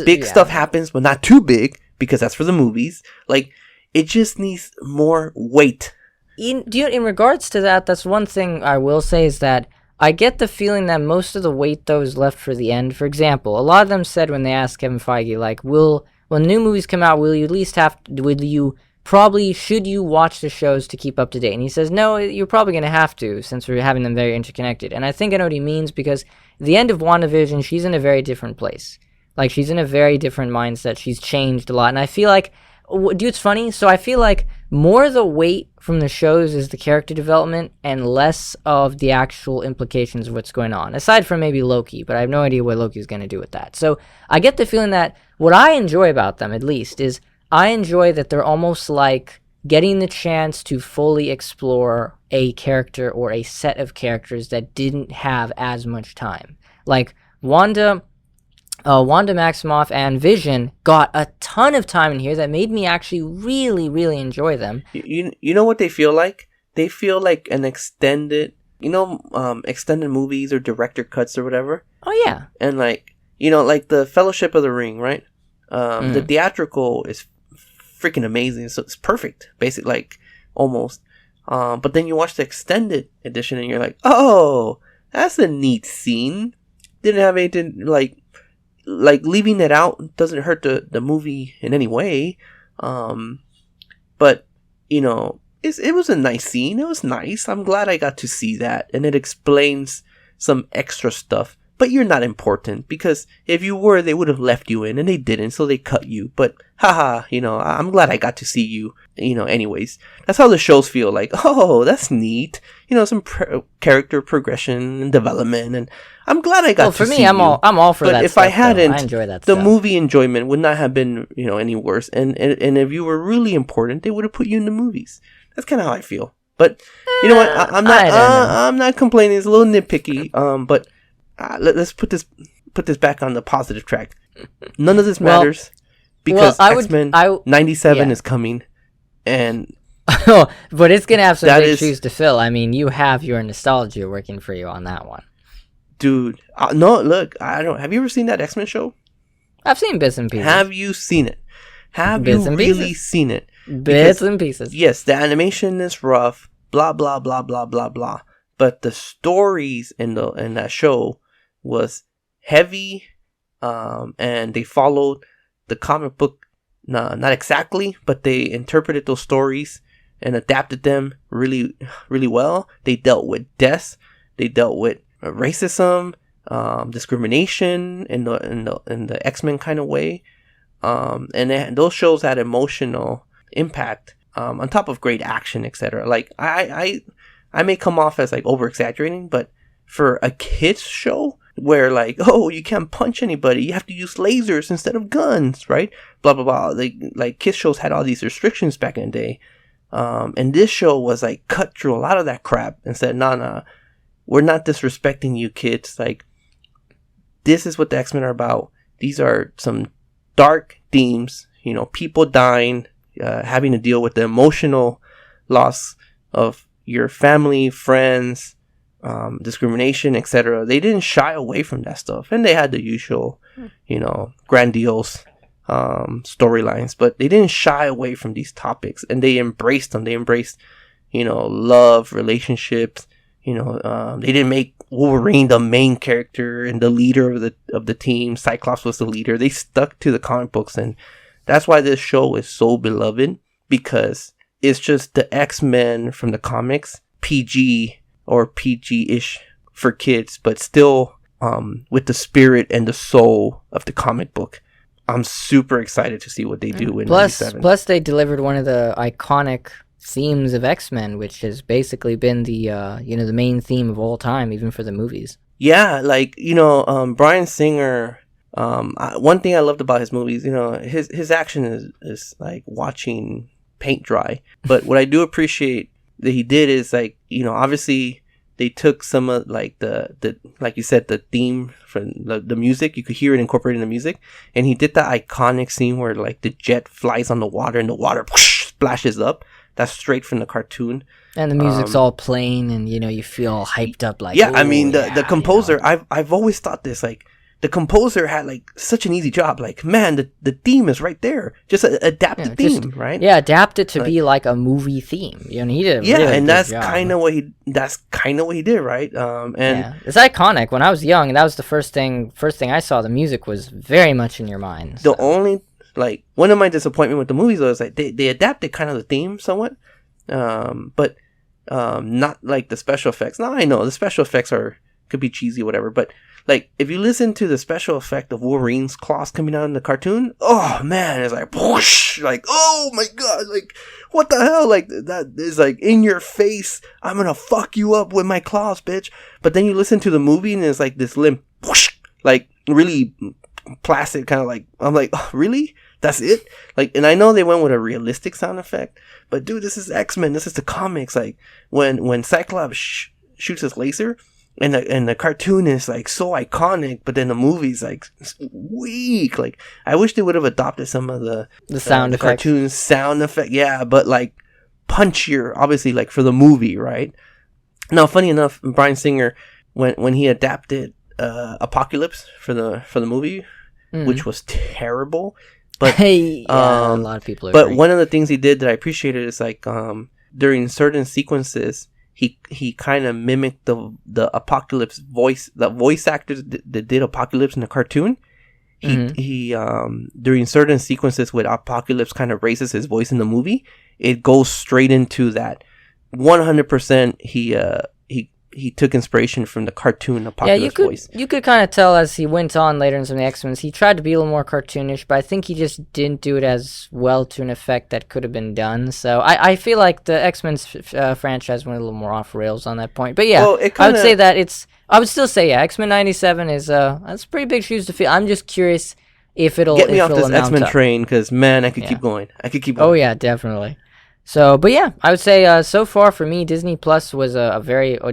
Big stuff happens, but not too big because that's for the movies. Like, it just needs more weight. In regards to that, that's one thing I will say is that I get the feeling that most of the weight, though, is left for the end. For example, a lot of them said when they asked Kevin Feige, like, when new movies come out, should you watch the shows to keep up to date? And he says, no, you're probably going to have to, since we're having them very interconnected. And I think I know what he means, because at the end of WandaVision, she's in a very different place. Like, she's in a very different mindset. She's changed a lot. And I feel like, dude, it's funny. So I feel like more of the weight from the shows is the character development and less of the actual implications of what's going on. Aside from maybe Loki, but I have no idea what Loki's going to do with that. So I get the feeling that what I enjoy about them, at least, is I enjoy that they're almost like getting the chance to fully explore a character or a set of characters that didn't have as much time. Like Wanda Maximoff and Vision got a ton of time in here that made me actually really, really enjoy them. You know what they feel like? They feel like an extended, extended movies or director cuts or whatever. Oh, yeah. And like, like the Fellowship of the Ring, right? The theatrical is freaking amazing. So it's perfect, basically, like, almost. But then you watch the extended edition and you're like, oh, that's a neat scene. Didn't have anything, like leaving it out doesn't hurt the movie in any way. But, it was a nice scene. It was nice. I'm glad I got to see that. And it explains some extra stuff. But you're not important, because if you were, they would have left you in, and they didn't, so they cut you. But, haha, I'm glad I got to see you, anyways. That's how the shows feel, like, oh, that's neat. Some character progression and development, and I'm glad I got to see you. For me, I'm all for that. But if I hadn't, I enjoy that the stuff. movie enjoyment would not have been, any worse. And if you were really important, they would have put you in the movies. That's kind of how I feel. But, you know what? I'm not complaining. It's a little nitpicky, but... let's put this back on the positive track. None of this matters because X-Men 97 is coming, and but it's gonna have some big shoes to fill. I mean, you have your nostalgia working for you on that one, dude. No, look, I don't. Have you ever seen that X-Men show? I've seen bits and pieces. Have you seen it? Have you really seen it? Bits and pieces. Yes, the animation is rough, blah blah blah blah blah blah. But the stories in that show was heavy, and they followed the comic book, not exactly, but they interpreted those stories and adapted them really, really well. They dealt with death, they dealt with racism, discrimination in the X-Men kind of way, and those shows had emotional impact, on top of great action, etc. Like I may come off as like over exaggerating, but for a kids show where like, oh, you can't punch anybody, you have to use lasers instead of guns, right? Blah blah blah. Like kids shows had all these restrictions back in the day, and this show was like cut through a lot of that crap and said, nah, we're not disrespecting you kids. Like, this is what the X-Men are about. These are some dark themes, people dying, having to deal with the emotional loss of your family, friends, discrimination, etc. They didn't shy away from that stuff, and they had the usual, grandiose storylines, but they didn't shy away from these topics, and they embraced them. They embraced, love, relationships. They didn't make Wolverine the main character and the leader of the team. Cyclops was the leader. They stuck to the comic books, and that's why this show is so beloved, because it's just the X-Men from the comics, PG or PG-ish for kids, but still with the spirit and the soul of the comic book. I'm super excited to see what they do in '97. Plus, they delivered one of the iconic themes of X-Men, which has basically been the the main theme of all time, even for the movies. Yeah, like Bryan Singer. One thing I loved about his movies, his action is like watching paint dry. But what I do appreciate that he did is like, obviously they took some of like the like you said, the theme from the music. You could hear it incorporated in the music, and he did that iconic scene where like the jet flies on the water and the water whoosh, splashes up. That's straight from the cartoon. And the music's all playing, and you feel hyped up. Like, yeah, I mean the composer. I've always thought this, like, the composer had like such an easy job. Like, man, the theme is right there. Just adapt the theme, right? Yeah, adapt it to be like a movie theme. He did. And that's kind of what he did, right? It's iconic. When I was young, and that was the first thing I saw. The music was very much in your mind. So. The only one of my disappointment with the movies was like they adapted kind of the theme somewhat, but not like the special effects. Now I know the special effects could be cheesy or whatever, but like if you listen to the special effect of Wolverine's claws coming out in the cartoon, oh man, it's like whoosh, like, oh my god, like what the hell, like that is like in your face. I'm gonna fuck you up with my claws, bitch. But then you listen to the movie and it's like this limp whoosh, like really plastic, kind of like, I'm like, oh, really? That's it? Like, and I know they went with a realistic sound effect, but dude, this is X-Men. This is the comics. Like when Cyclops shoots his laser, and the cartoon is like so iconic, but then the movie's like weak. Like, I wish they would have adopted some of the sound the cartoon sound effect. Yeah, but like punchier, obviously, like for the movie, right? Now, funny enough, Bryan Singer, when he adapted Apocalypse for the movie, which was terrible. But a lot of people agree. But one of the things he did that I appreciated is like during certain sequences, he kind of mimicked the Apocalypse voice. The voice actors that did Apocalypse in the cartoon. He during certain sequences with Apocalypse kind of raises his voice in the movie, it goes straight into that. 100% he took inspiration from the cartoon Apocalypse voice. You could kind of tell as he went on later in some of the X-Men, he tried to be a little more cartoonish, but I think he just didn't do it as well to an effect that could have been done. So I feel like the X-Men's franchise went a little more off rails on that point. But yeah, well, I would say that I would still say, yeah, X-Men 97 is that's pretty big shoes to fill. I'm just curious if it'll get me off this X-Men train, because man, I could keep going. Oh yeah, definitely. So, but yeah, I would say so far for me, Disney Plus was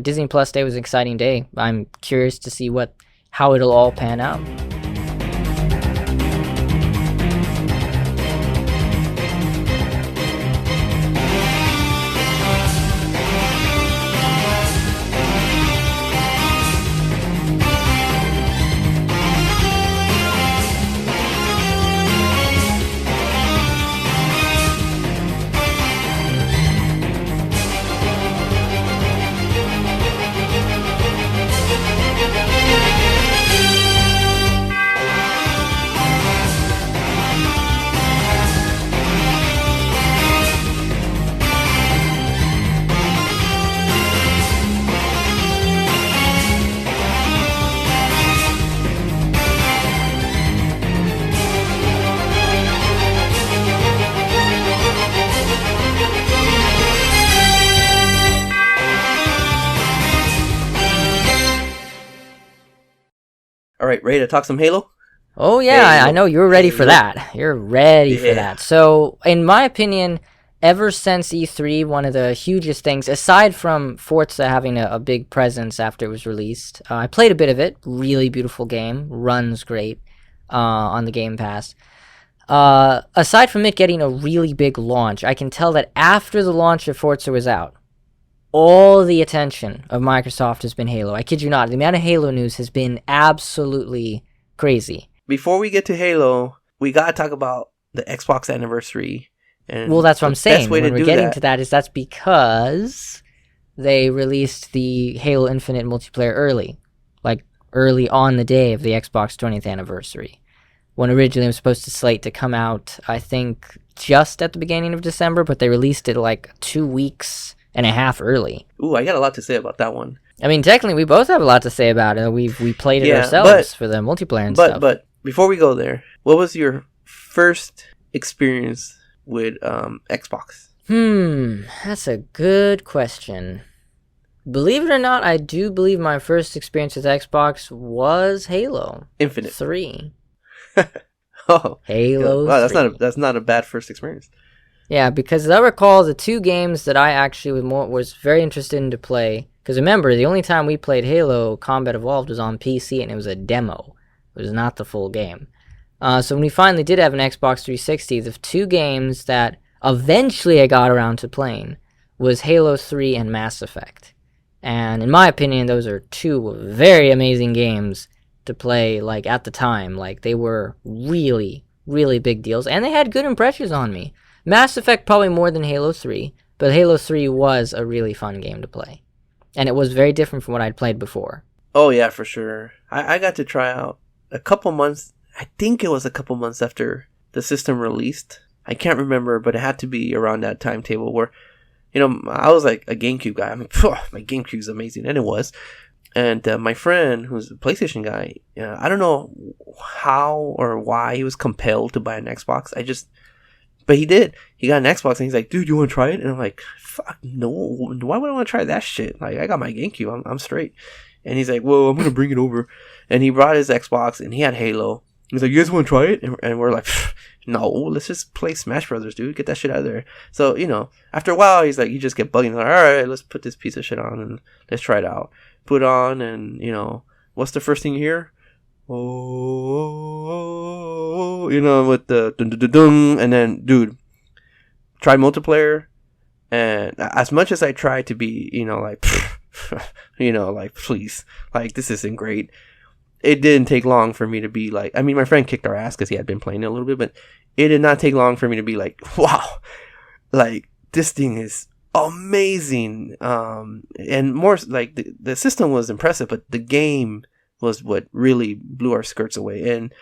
Disney Plus Day was an exciting day. I'm curious to see how it'll all pan out. right, ready to talk some Halo? Oh yeah, Halo. I know you're ready for Halo. that. You're ready for Yeah. that. So, in my opinion, ever since E3, one of the hugest things, aside from Forza having a big presence after it was released, I played a bit of it. Really beautiful game, runs great on the Game Pass. Aside from it getting a really big launch, I can tell that after the launch of Forza was out, all the attention of Microsoft has been Halo. I kid you not, the amount of Halo news has been absolutely crazy. Before we get to Halo, we gotta talk about the Xbox anniversary. And Well, that's what I'm saying. Way When to we're do getting that, to that is that's because they released the Halo Infinite multiplayer early. Like, early on the day of the Xbox 20th anniversary. When originally it was supposed to slate to come out, I think, just at the beginning of December, but they released it like 2 weeks and a half early. Ooh, I got a lot to say about that one. I mean, technically, we both have a lot to say about it. We played it ourselves for the multiplayer and stuff. But before we go there, what was your first experience with Xbox? That's a good question. Believe it or not, I do believe my first experience with Xbox was Halo Infinite. 3. Oh, Halo. wow, 3. that's not a bad first experience. Yeah, because as I recall, the two games that I actually was very interested in to play. Because remember, the only time we played Halo Combat Evolved was on PC, and it was a demo. It was not the full game. So when we finally did have an Xbox 360, the two games that eventually I got around to playing was Halo 3 and Mass Effect. And in my opinion, those are two very amazing games to play, like, at the time. Like, they were really, really big deals, and they had good impressions on me. Mass Effect probably more than Halo 3, but Halo 3 was a really fun game to play. And it was very different from what I'd played before. Oh, yeah, for sure. I got to try out a couple months, I think it was a couple months after the system released. I can't remember, but it had to be around that timetable where, I was like a GameCube guy. I mean, my GameCube's amazing, and it was. And my friend, who's a PlayStation guy, I don't know how or why he was compelled to buy an Xbox. But he did. He got an Xbox, and he's like, dude, you want to try it? And I'm like, fuck, no. Why would I want to try that shit? Like, I got my GameCube. I'm straight. And he's like, well, I'm going to bring it over. And he brought his Xbox, and he had Halo. He's like, you guys want to try it? And we're like, no, let's just play Smash Brothers, dude. Get that shit out of there. So, after a while, he's like, you just get bugging. He's like, all right, let's put this piece of shit on, and let's try it out. Put on, and, what's the first thing you hear? Oh, with the dun, and then, dude, try multiplayer, and as much as I try to be, like, like, please, like, this isn't great, it didn't take long for me to be like, I mean, my friend kicked our ass because he had been playing it a little bit, but it did not take long for me to be like, wow, like, this thing is amazing, and more, like, the system was impressive, but the game was what really blew our skirts away. And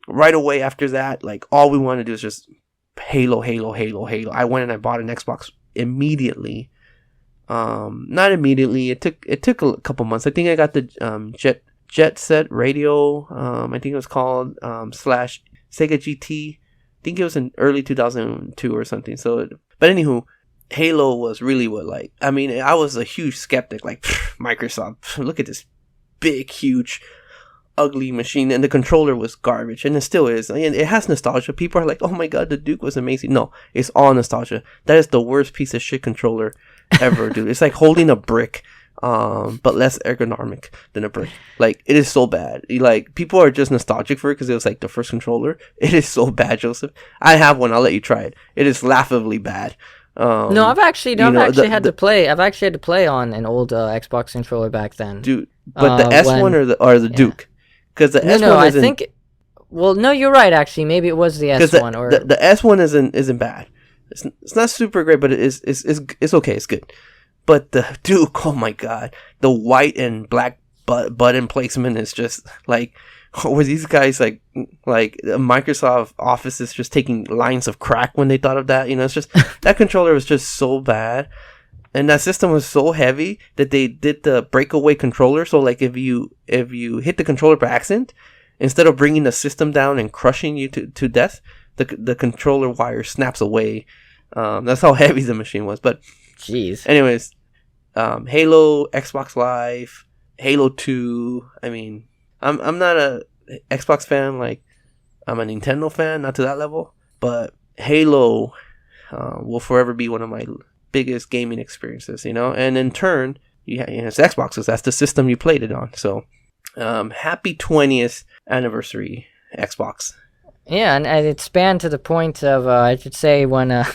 right away after that, like, all we wanted to do is just Halo. I went and I bought an Xbox immediately. Not immediately. It took a couple months. I think I got the Jet Set Radio. I think it was called slash Sega GT. I think it was in early 2002 or something. So, but anywho, Halo was really what, like, I mean, I was a huge skeptic. Like, Microsoft, look at this big, huge, ugly machine, and the controller was garbage, and it still is. And it has nostalgia. People are like, oh my god, the Duke was amazing. No, it's all nostalgia. That is the worst piece of shit controller ever, dude. It's like holding a brick, but less ergonomic than a brick. Like, it is so bad. Like, people are just nostalgic for it because it was like the first controller. It is so bad, Joseph. I have one. I'll let you try it. It is laughably bad. No, I've actually had to play on an old Xbox controller back then, dude. But the S1 or the Duke, because the S1 no, isn't. I think. Well, no, you're right. Actually, maybe it was the S1 or the S1 isn't bad. It's not super great, but it's okay. It's good. But the Duke, oh my god, the white and black button placement is just like, were these guys like Microsoft Office is just taking lines of crack when they thought of that? It's just that controller was just so bad, and that system was so heavy that they did the breakaway controller. So like if you hit the controller by accident, instead of bringing the system down and crushing you to death, the controller wire snaps away. That's how heavy the machine was. But jeez. Anyways, Halo, Xbox Live, Halo 2. I mean, I'm not a Xbox fan. Like, I'm a Nintendo fan, not to that level. But Halo will forever be one of my biggest gaming experiences, you know. And in turn, it's Xboxes. That's the system you played it on. So, happy 20th anniversary, Xbox. Yeah, and it spanned to the point of, I should say, when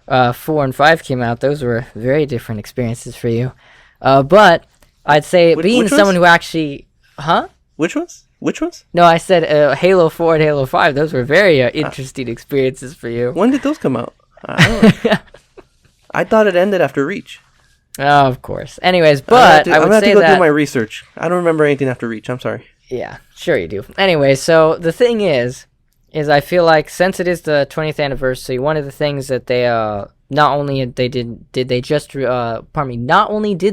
4 and 5 came out, those were very different experiences for you. But I'd say being someone who actually... Huh? Which ones? No, I said Halo 4 and Halo 5. Those were very interesting experiences for you. When did those come out? I thought it ended after Reach. Oh, of course. Anyways, but I'm gonna have to go do my research. I don't remember anything after Reach. I'm sorry. Yeah, sure you do. Anyway, so the thing is I feel like since it is the 20th anniversary, one of the things that they not only did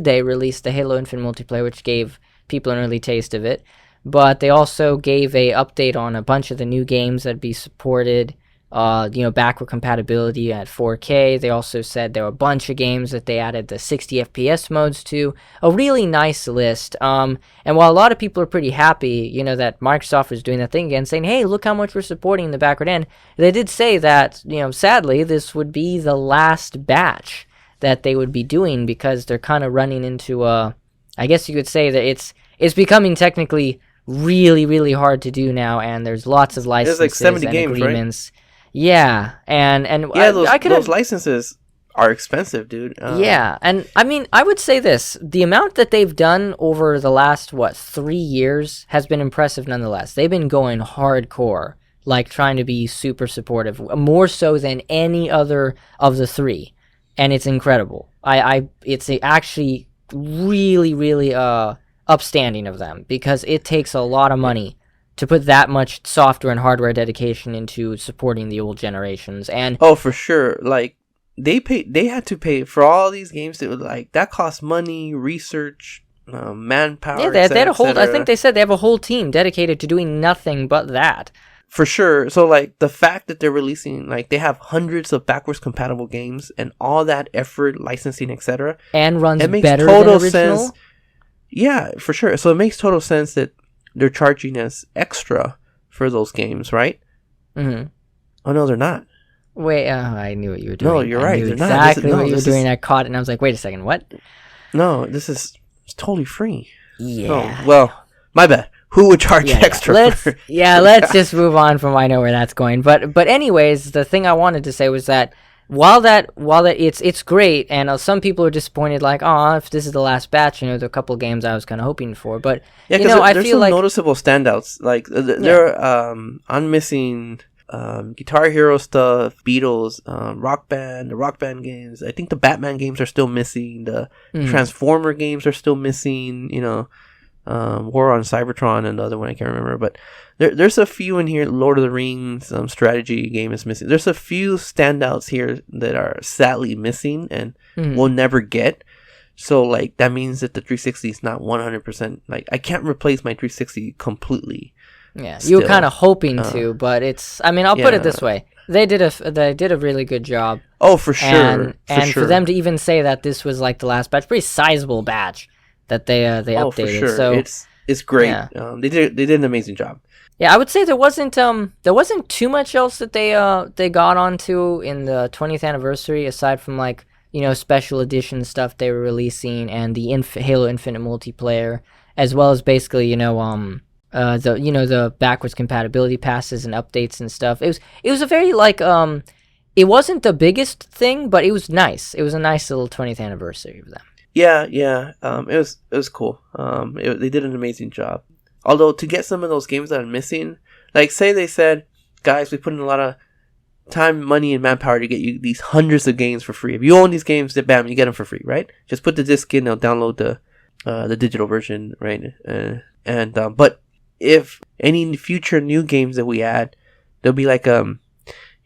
they release the Halo Infinite multiplayer, which gave people an early taste of it, but they also gave a update on a bunch of the new games that'd be supported, backward compatibility at 4K. They also said there were a bunch of games that they added the 60 FPS modes to. A really nice list. And while a lot of people are pretty happy, that Microsoft was doing that thing again, saying, hey, look how much we're supporting the backward end, they did say that, sadly, this would be the last batch that they would be doing because they're kind of running into I guess you could say that it's becoming technically really, really hard to do now, and there's lots of licenses like 70 and games, agreements. Right? Yeah, and those licenses are expensive, dude. Yeah, and I mean, I would say this: the amount that they've done over the last 3 years has been impressive, nonetheless. They've been going hardcore, like trying to be super supportive, more so than any other of the three, and it's incredible. It's actually really, really upstanding of them because it takes a lot of money to put that much software and hardware dedication into supporting the old generations. And for sure, like they had to pay for all these games that cost money, research, manpower. Yeah, they had a whole. I think they said they have a whole team dedicated to doing nothing but that. For sure. So like the fact that they're releasing, like they have hundreds of backwards compatible games and all that effort, licensing, etc., and runs makes better total than original. Sense. Yeah, for sure. So it makes total sense that they're charging us extra for those games, right? Mm-hmm. Oh no, they're not. Wait, I knew what you were doing. No, you're right. Knew they're exactly not. what you were doing. I caught it, and I was like, "Wait a second, what?" No, it's totally free. Yeah. Oh, well, my bad. Who would charge extra? Let's just move on from I know where that's going. But anyways, the thing I wanted to say was that while that it's great, and some people are disappointed, like, oh, if this is the last batch, there are a couple games I was kind of hoping for. But I feel some like noticeable standouts. Like I'm missing Guitar Hero stuff, Beatles, Rock Band, the Rock Band games. I think the Batman games are still missing. The Transformer games are still missing. War on Cybertron and the other one I can't remember, but there's a few in here. Lord of the Rings strategy game is missing. There's a few standouts here that are sadly missing and we'll never get. So like that means that the 360 is not 100%. Like I can't replace my 360 completely. Yeah, you were kind of hoping to, but it's. I mean, I'll put it this way: they did a really good job. Oh, for sure. For them to even say that this was like the last batch, pretty sizable batch that they updated. For sure. So it's great. Yeah. They did an amazing job. Yeah, I would say there wasn't too much else that they got onto in the 20th anniversary aside from like special edition stuff they were releasing and the Halo Infinite multiplayer, as well as basically the backwards compatibility passes and updates and stuff. It was a very like it wasn't the biggest thing, but it was nice. It was a nice little 20th anniversary of them. Yeah. It was cool. They did an amazing job. Although to get some of those games that I'm missing, like say they said, guys, we put in a lot of time, money, and manpower to get you these hundreds of games for free. If you own these games, then bam, you get them for free, right? Just put the disc in, they'll download the digital version, right? But if any future new games that we add, there'll be like a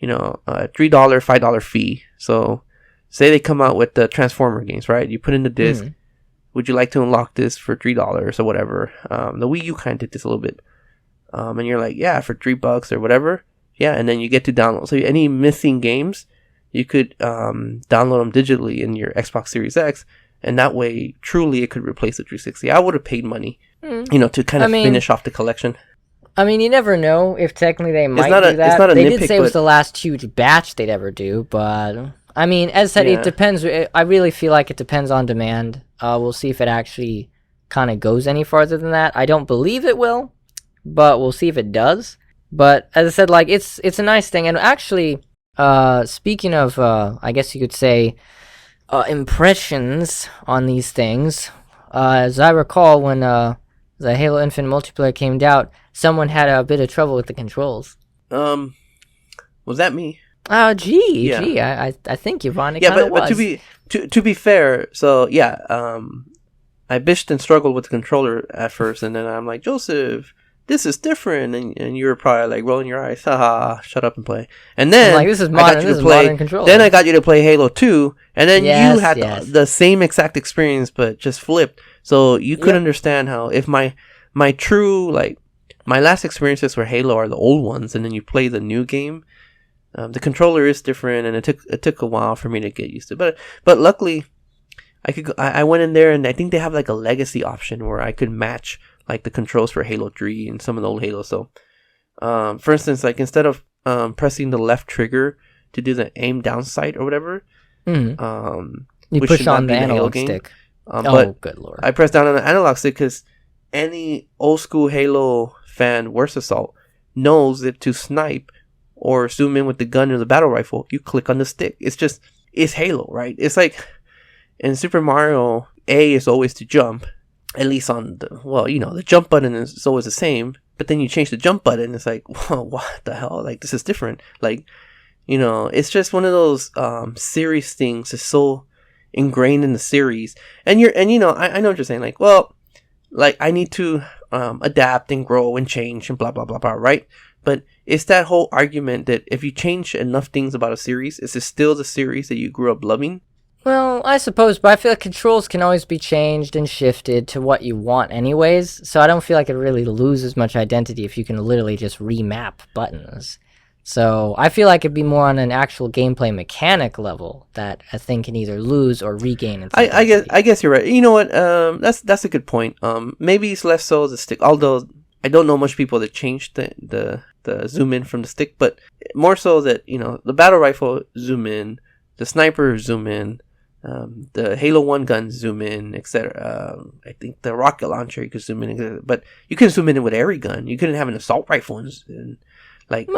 $3, $5 fee. So say they come out with the Transformer games, right? You put in the disc. Would you like to unlock this for $3 or whatever? The Wii U kind of did this a little bit. And you're like, yeah, for $3 or whatever. Yeah, and then you get to download. So any missing games, you could download them digitally in your Xbox Series X. And that way, truly, it could replace the 360. I would have paid money To kind of finish off the collection. I mean, you never know if technically they might do that. It's not a they nitpick, did say it was the last huge batch they'd ever do, but I mean, as I said, it depends. I really feel like it depends on demand. We'll see if it actually kind of goes any farther than that. I don't believe it will, but we'll see if it does. But as I said, like it's a nice thing. And actually, speaking of, I guess you could say, impressions on these things. As I recall, when the Halo Infinite multiplayer came out, someone had a bit of trouble with the controls. Was that me? Oh, gee, I think Yvonne. But to be fair, so yeah, I bitched and struggled with the controller at first, and then I'm like, Joseph, this is different, and you were probably like rolling your eyes, haha, shut up and play. And then I'm like, this is modern. This is modern controller. Then I got you to play Halo 2, and then you had the same exact experience, but just flipped. So you could understand how if my true my last experiences with Halo are the old ones, and then you play the new game. The controller is different, and it took a while for me to get used to it. But luckily, I went in there, and I think they have like a legacy option where I could match like the controls for Halo 3 and some of the old Halo. So, for instance, like instead of pressing the left trigger to do the aim down sight or whatever, you push on the analog stick. Good lord! I pressed down on the analog stick because any old school Halo fan worth salt knows that to snipe or zoom in with the gun or the battle rifle, you click on the stick. It's Halo, right? It's like in Super Mario, A is always to jump, at least on the jump button is always the same, but then you change the jump button, it's like, whoa, what the hell? Like, this is different. Like, it's just one of those series things. It's so ingrained in the series. And I know what you're saying, like, well, like, I need to adapt and grow and change and blah, blah, blah, blah, right? But it's that whole argument that if you change enough things about a series, is it still the series that you grew up loving? Well, I suppose, but I feel like controls can always be changed and shifted to what you want anyways, so I don't feel like it really loses much identity if you can literally just remap buttons. So I feel like it'd be more on an actual gameplay mechanic level that a thing can either lose or regain its identity. I guess you're right. You know what? That's a good point. Maybe it's less so the stick, although I don't know much people that changed the zoom in from the stick, but more so that, the battle rifle zoom in, the sniper zoom in, the Halo 1 gun zoom in, etc. I think the rocket launcher you could zoom in, but you can zoom in with every gun. You couldn't have an assault rifle and like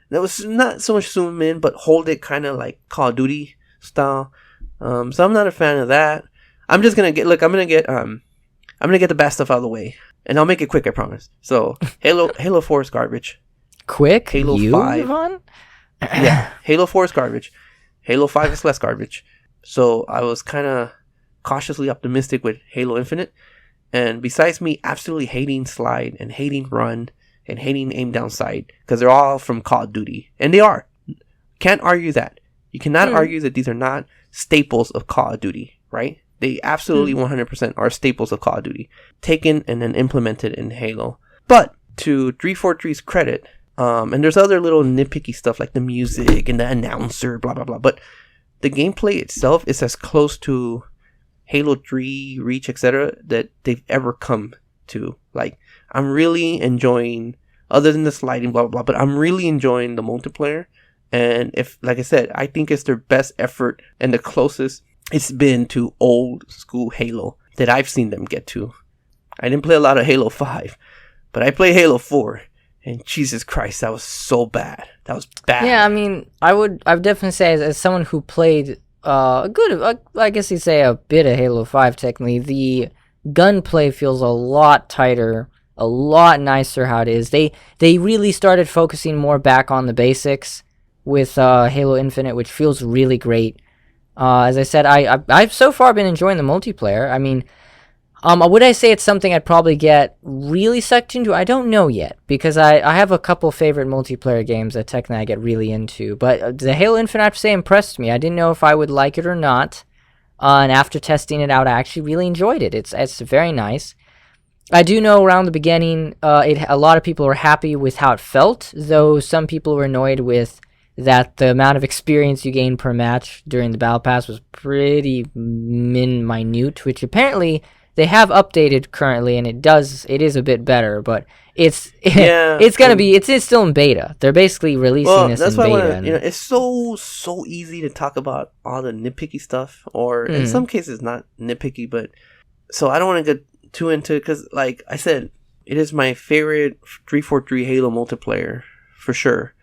there was not so much zoom in, but hold it kind of like Call of Duty style. So I'm not a fan of that. I'm just gonna get I'm gonna get the bad stuff out of the way, and I'll make it quick, I promise. So Halo 4 is garbage. Quick? Halo 5. Yvonne? Yeah, Halo 4 is garbage. Halo 5 is less garbage. So I was kind of cautiously optimistic with Halo Infinite. And besides me absolutely hating slide and hating run and hating aim down sight, because they're all from Call of Duty. And they are. Can't argue that. You cannot argue that these are not staples of Call of Duty, right? They absolutely 100% are staples of Call of Duty. Taken and then implemented in Halo. But to 343's credit, and there's other little nitpicky stuff like the music and the announcer, blah, blah, blah. But the gameplay itself is as close to Halo 3, Reach, etc. that they've ever come to. Like, I'm really enjoying, other than the sliding, blah, blah, blah, but I'm really enjoying the multiplayer. And if, like I said, I think it's their best effort and the closest it's been to old school Halo that I've seen them get to. I didn't play a lot of Halo 5, but I played Halo 4. And Jesus Christ, that was so bad. That was bad. Yeah, I mean, I would definitely say as someone who played I guess you'd say a bit of Halo 5 technically, the gunplay feels a lot tighter, a lot nicer how it is. They really started focusing more back on the basics with Halo Infinite, which feels really great. As I said, I've so far been enjoying the multiplayer. I mean, would I say it's something I'd probably get really sucked into? I don't know yet, because I have a couple favorite multiplayer games that technically I get really into. But the Halo Infinite, I have to say, impressed me. I didn't know if I would like it or not. And after testing it out, I actually really enjoyed it. It's very nice. I do know around the beginning, a lot of people were happy with how it felt, though some people were annoyed with that the amount of experience you gain per match during the Battle Pass was pretty minute, which apparently they have updated currently, and it is a bit better, but it's Yeah, it's gonna be it's still in beta. They're basically releasing this that's in why I beta. want to. It's so easy to talk about all the nitpicky stuff, or in some cases not nitpicky, but so I don't want to get too into it because, like I said, it is my favorite 343 Halo multiplayer for sure.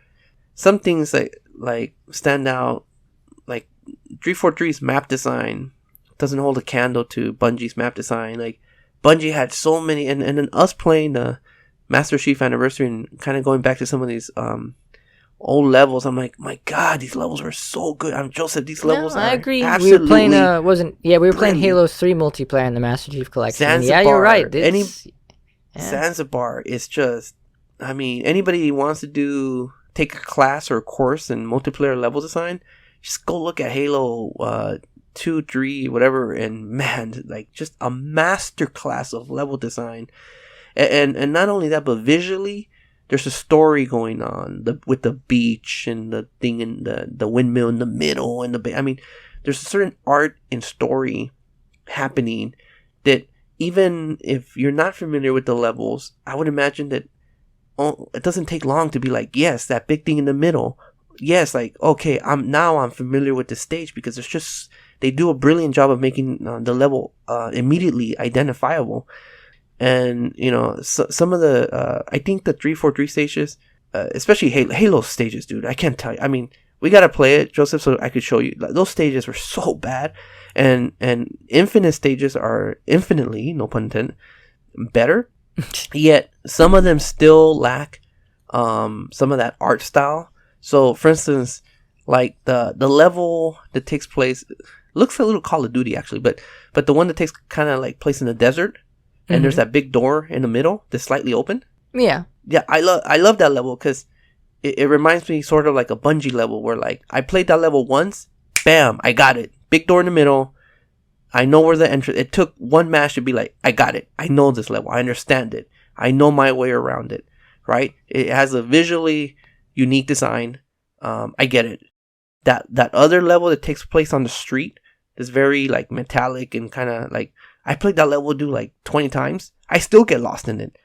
Some things like stand out, like 343's map design doesn't hold a candle to Bungie's map design. Like Bungie had so many, and then us playing the Master Chief Anniversary and kind of going back to some of these old levels. I'm like, my God, these levels were so good. I'm Joseph. These levels, I agree. We were playing we were playing Halo 3 multiplayer in the Master Chief Collection. Zanzibar, yeah, you're right. Zanzibar is just. I mean, anybody who wants to take a class or a course in multiplayer level design, just go look at Halo 2, 3, whatever, and man, like just a master class of level design. And not only that, but visually, there's a story going on with the beach and the thing in the windmill in the middle and I mean, there's a certain art and story happening that even if you're not familiar with the levels, I would imagine that it doesn't take long to be like, yes, that big thing in the middle. Yes, like, okay, I'm familiar with the stage because it's just, they do a brilliant job of making the level immediately identifiable. And, some of the, I think the 343 stages, especially Halo stages, dude, I can't tell you. I mean, we got to play it, Joseph, so I could show you. Those stages were so bad. And Infinite stages are infinitely, no pun intended, better. Yet, some of them still lack some of that art style. So, for instance, like the level that takes place, looks a little Call of Duty, actually, but the one that takes kind of like place in the desert, and there's that big door in the middle that's slightly open. Yeah. Yeah, I love that level because it reminds me sort of like a Bungie level where like I played that level once, bam, I got it. Big door in the middle. I know where the entrance. It took one match to be like, I got it. I know this level. I understand it. I know my way around it. Right? It has a visually unique design. I get it. That other level that takes place on the street is very like metallic and kind of like, I played that level like 20 times. I still get lost in it.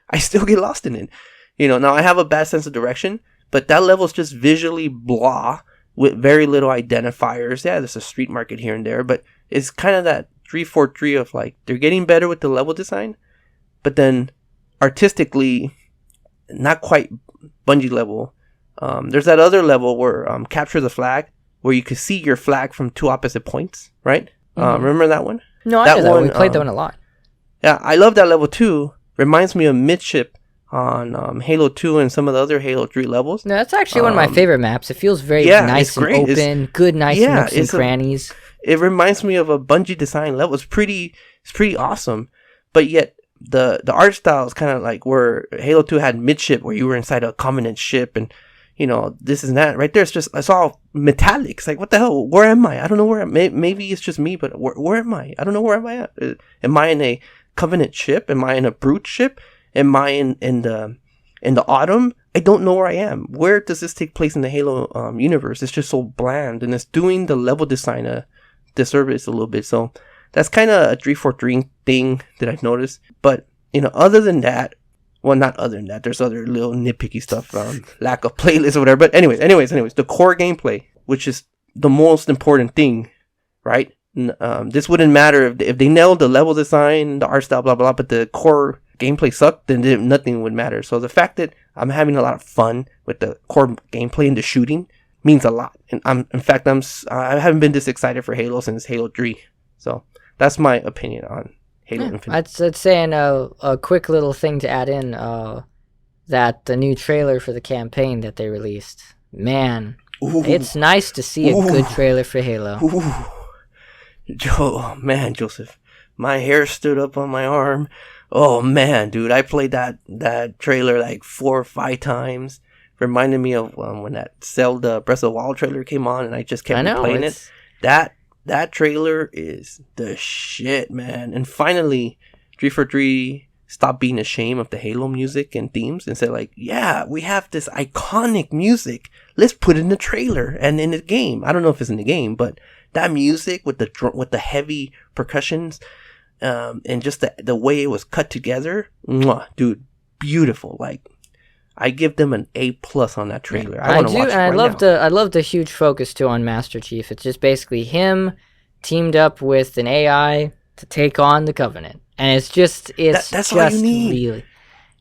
Now I have a bad sense of direction, but that level is just visually blah with very little identifiers. Yeah, there's a street market here and there, but it's kind of that 343 of like, they're getting better with the level design, but then artistically, not quite Bungie level. There's that other level where capture the flag, where you could see your flag from two opposite points, right? Remember that one? No, I know that one. We played that one a lot. Yeah, I love that level too. Reminds me of Midship on Halo 2 and some of the other Halo 3 levels. No, that's actually one of my favorite maps. It feels very nice and open, good, nice nooks and crannies. It reminds me of a Bungie design level. It's pretty awesome, but yet the art style is kind of like where Halo 2 had Midship, where you were inside a Covenant ship and this and that. Right there, it's all metallic. It's like, what the hell? Where am I? I don't know where. Maybe it's just me, but where am I? I don't know where am I at. Am I in a Covenant ship? Am I in a Brute ship? Am I in the Autumn? I don't know where I am. Where does this take place in the Halo universe? It's just so bland, and it's doing the level design a disservice a little bit. So that's kind of a 343 thing that I've noticed. But other than that. Well, not other than that. There's other little nitpicky stuff, lack of playlists or whatever. But anyways, the core gameplay, which is the most important thing, right? This wouldn't matter if they nailed the level design, the art style, blah, blah, blah, but the core gameplay sucked, then nothing would matter. So the fact that I'm having a lot of fun with the core gameplay and the shooting means a lot. And I haven't been this excited for Halo since Halo 3. So that's my opinion on Halo Infinite. I'd say a quick little thing to add in, that the new trailer for the campaign that they released, man, it's nice to see a good trailer for Halo. Man, Joseph, my hair stood up on my arm. Oh man, dude, I played that trailer like 4 or 5 times. Reminded me of when that Zelda Breath of the Wild trailer came on, and I just kept playing it. That trailer is the shit, man. And finally, 343 stopped being ashamed of the Halo music and themes and said, like, yeah, we have this iconic music. Let's put it in the trailer and in the game. I don't know if it's in the game, but that music with the heavy percussions, and just the way it was cut together, mwah, dude, beautiful. Like, I give them an A+ on that trailer. I want to watch it right now. I love the huge focus too on Master Chief. It's just basically him teamed up with an AI to take on the Covenant, and it's just all you need. Really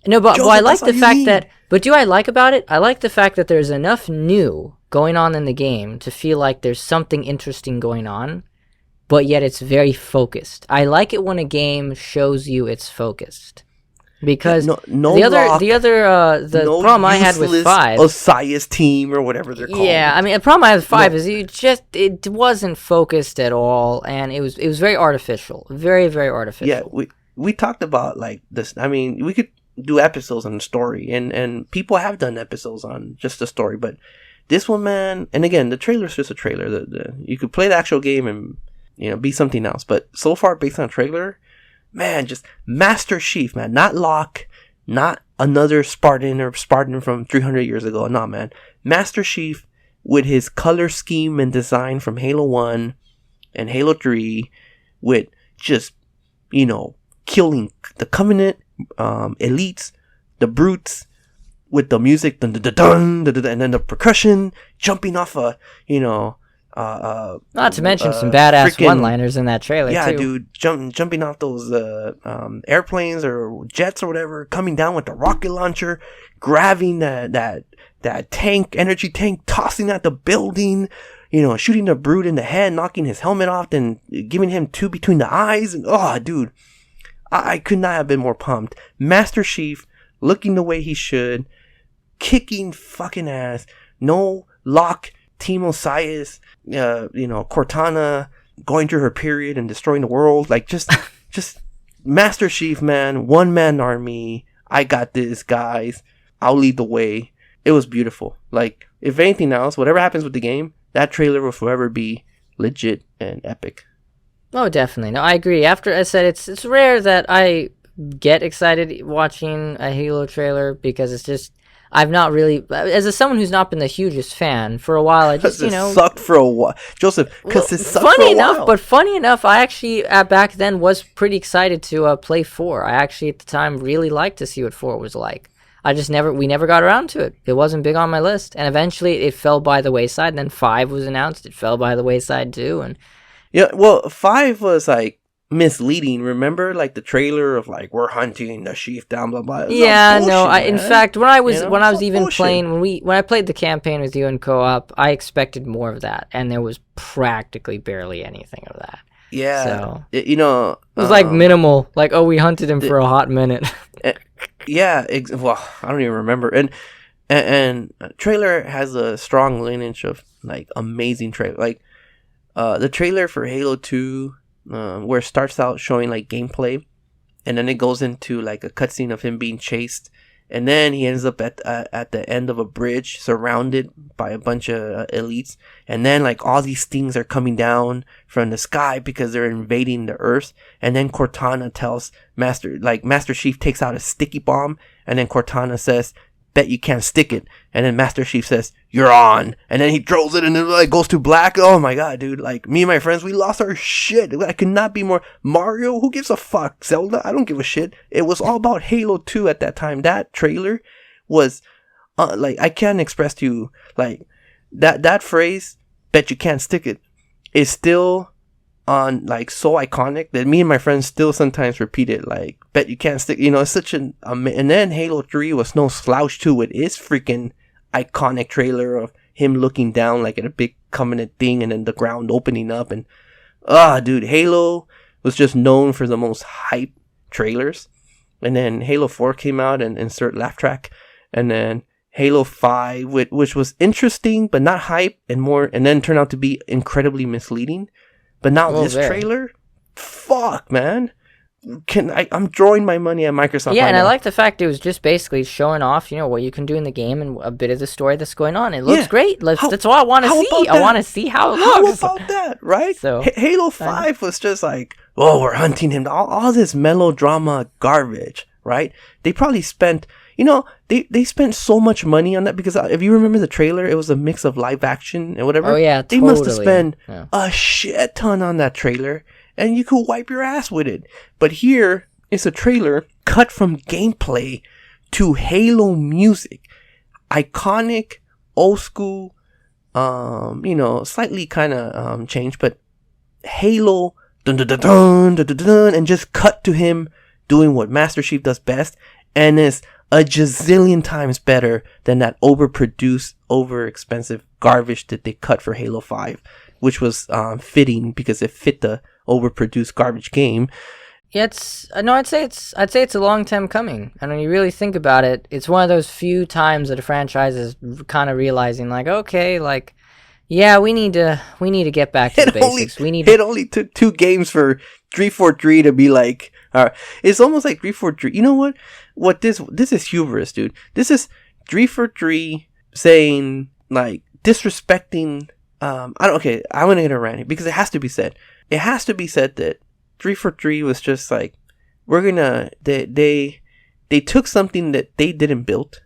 no, but Joseph, I like the fact that. But do I like about it? I like the fact that there's enough new going on in the game to feel like there's something interesting going on, but yet it's very focused. I like it when a game shows you it's focused. Because the problem I had with 5, Osiris team or whatever they're called. Yeah, I mean the problem I had with 5 is it wasn't focused at all, and it was very artificial, very very artificial. Yeah, we talked about like this. I mean, we could do episodes on the story, and people have done episodes on just the story, but this one, man, and again, the trailer's just a trailer. You could play the actual game and be something else, but so far based on a trailer. Man, just Master Chief, man. Not Locke, not another Spartan from 300 years ago. No, man. Master Chief with his color scheme and design from Halo 1 and Halo 3 with just, killing the Covenant, elites, the brutes, with the music, dun, dun, dun, dun, dun, dun, and then the percussion, jumping off not to mention some badass one-liners in that trailer, yeah, too. dude, jumping off those airplanes or jets or whatever, coming down with the rocket launcher, grabbing that energy tank, tossing at the building, shooting the brute in the head, knocking his helmet off, then giving him 2 between the eyes, and dude, I could not have been more pumped. Master Chief, looking the way he should, kicking fucking ass, no Locke, Team Osiris, Cortana going through her period and destroying the world. Like, just Master Chief, man. One-man army. I got this, guys. I'll lead the way. It was beautiful. Like, if anything else, whatever happens with the game, that trailer will forever be legit and epic. Oh, definitely. No, I agree. After I said, it's rare that I get excited watching a Halo trailer because it's just... I've not really, as someone who's not been the hugest fan for a while. I just sucked for a while, Joseph. Because it sucked for a while. But funny enough, I actually back then was pretty excited to play 4. I actually at the time really liked to see what 4 was like. We never got around to it. It wasn't big on my list, and eventually it fell by the wayside. And then 5 was announced; it fell by the wayside too. And yeah, well, 5 was like misleading. Remember, like the trailer of like we're hunting the Chief down, blah blah. Yeah, no. In fact, when I was even playing when I played the campaign with you in co-op, I expected more of that, and there was practically barely anything of that. Yeah, so it was like minimal. Like, we hunted him for a hot minute. Yeah, well, I don't even remember. And trailer has a strong lineage of like amazing trailer. Like the trailer for Halo 2. Where it starts out showing like gameplay, and then it goes into like a cutscene of him being chased, and then he ends up at the end of a bridge surrounded by a bunch of elites, and then like all these things are coming down from the sky because they're invading the Earth, and then Cortana tells Master Chief takes out a sticky bomb, and then Cortana says, "Bet you can't stick it," and then Master Chief says, "You're on," and then he throws it and it like goes to black. Oh my god, dude, like me and my friends, we lost our shit. I could not be more. Mario, who gives a fuck? Zelda, I don't give a shit. It was all about Halo 2 at that time. That trailer was like, I can't express to you like that phrase, "Bet you can't stick it," is still on like so iconic that me and my friends still sometimes repeat it, like, "Bet you can't stick," it's such an and then Halo 3 was no slouch too with its freaking iconic trailer of him looking down like at a big Covenant thing and then the ground opening up, and dude, Halo was just known for the most hype trailers. And then Halo 4 came out, and insert laugh track, and then Halo 5, which was interesting but not hype, and then turned out to be incredibly misleading. But now this trailer, fuck, man. I'm throwing my money at Microsoft. Yeah, right and now. I like the fact it was just basically showing off, what you can do in the game and a bit of the story that's going on. It looks great. That's all I want to see. I want to see how it looks. How about that, right? So Halo 5 was just like, we're hunting him. All this melodrama garbage, right? They probably spent, they spent so much money on that because if you remember the trailer, it was a mix of live action and whatever. Oh, yeah, They totally. must have spent a shit ton on that trailer. and you could wipe your ass with it. But here is a trailer cut from gameplay to Halo music. Iconic, old school, slightly kind of changed, but Halo, dun dun dun dun dun dun dun, and just cut to him doing what Master Chief does best, and is a gazillion times better than that overproduced, overexpensive garbage that they cut for Halo 5, which was fitting because it fit the overproduced garbage game. Yeah, I'd say it's a long time coming. And when you really think about it, it's one of those few times that a franchise is kind of realizing, like, okay, like, yeah, we need to get back to the basics. It only took 2 games for 343 to be like, it's almost like 343. You know what? This is hubris, dude. This is 343 saying, like, disrespecting. I'm gonna get around it because it has to be said. It has to be said that 343 was just like, they took something that they didn't build,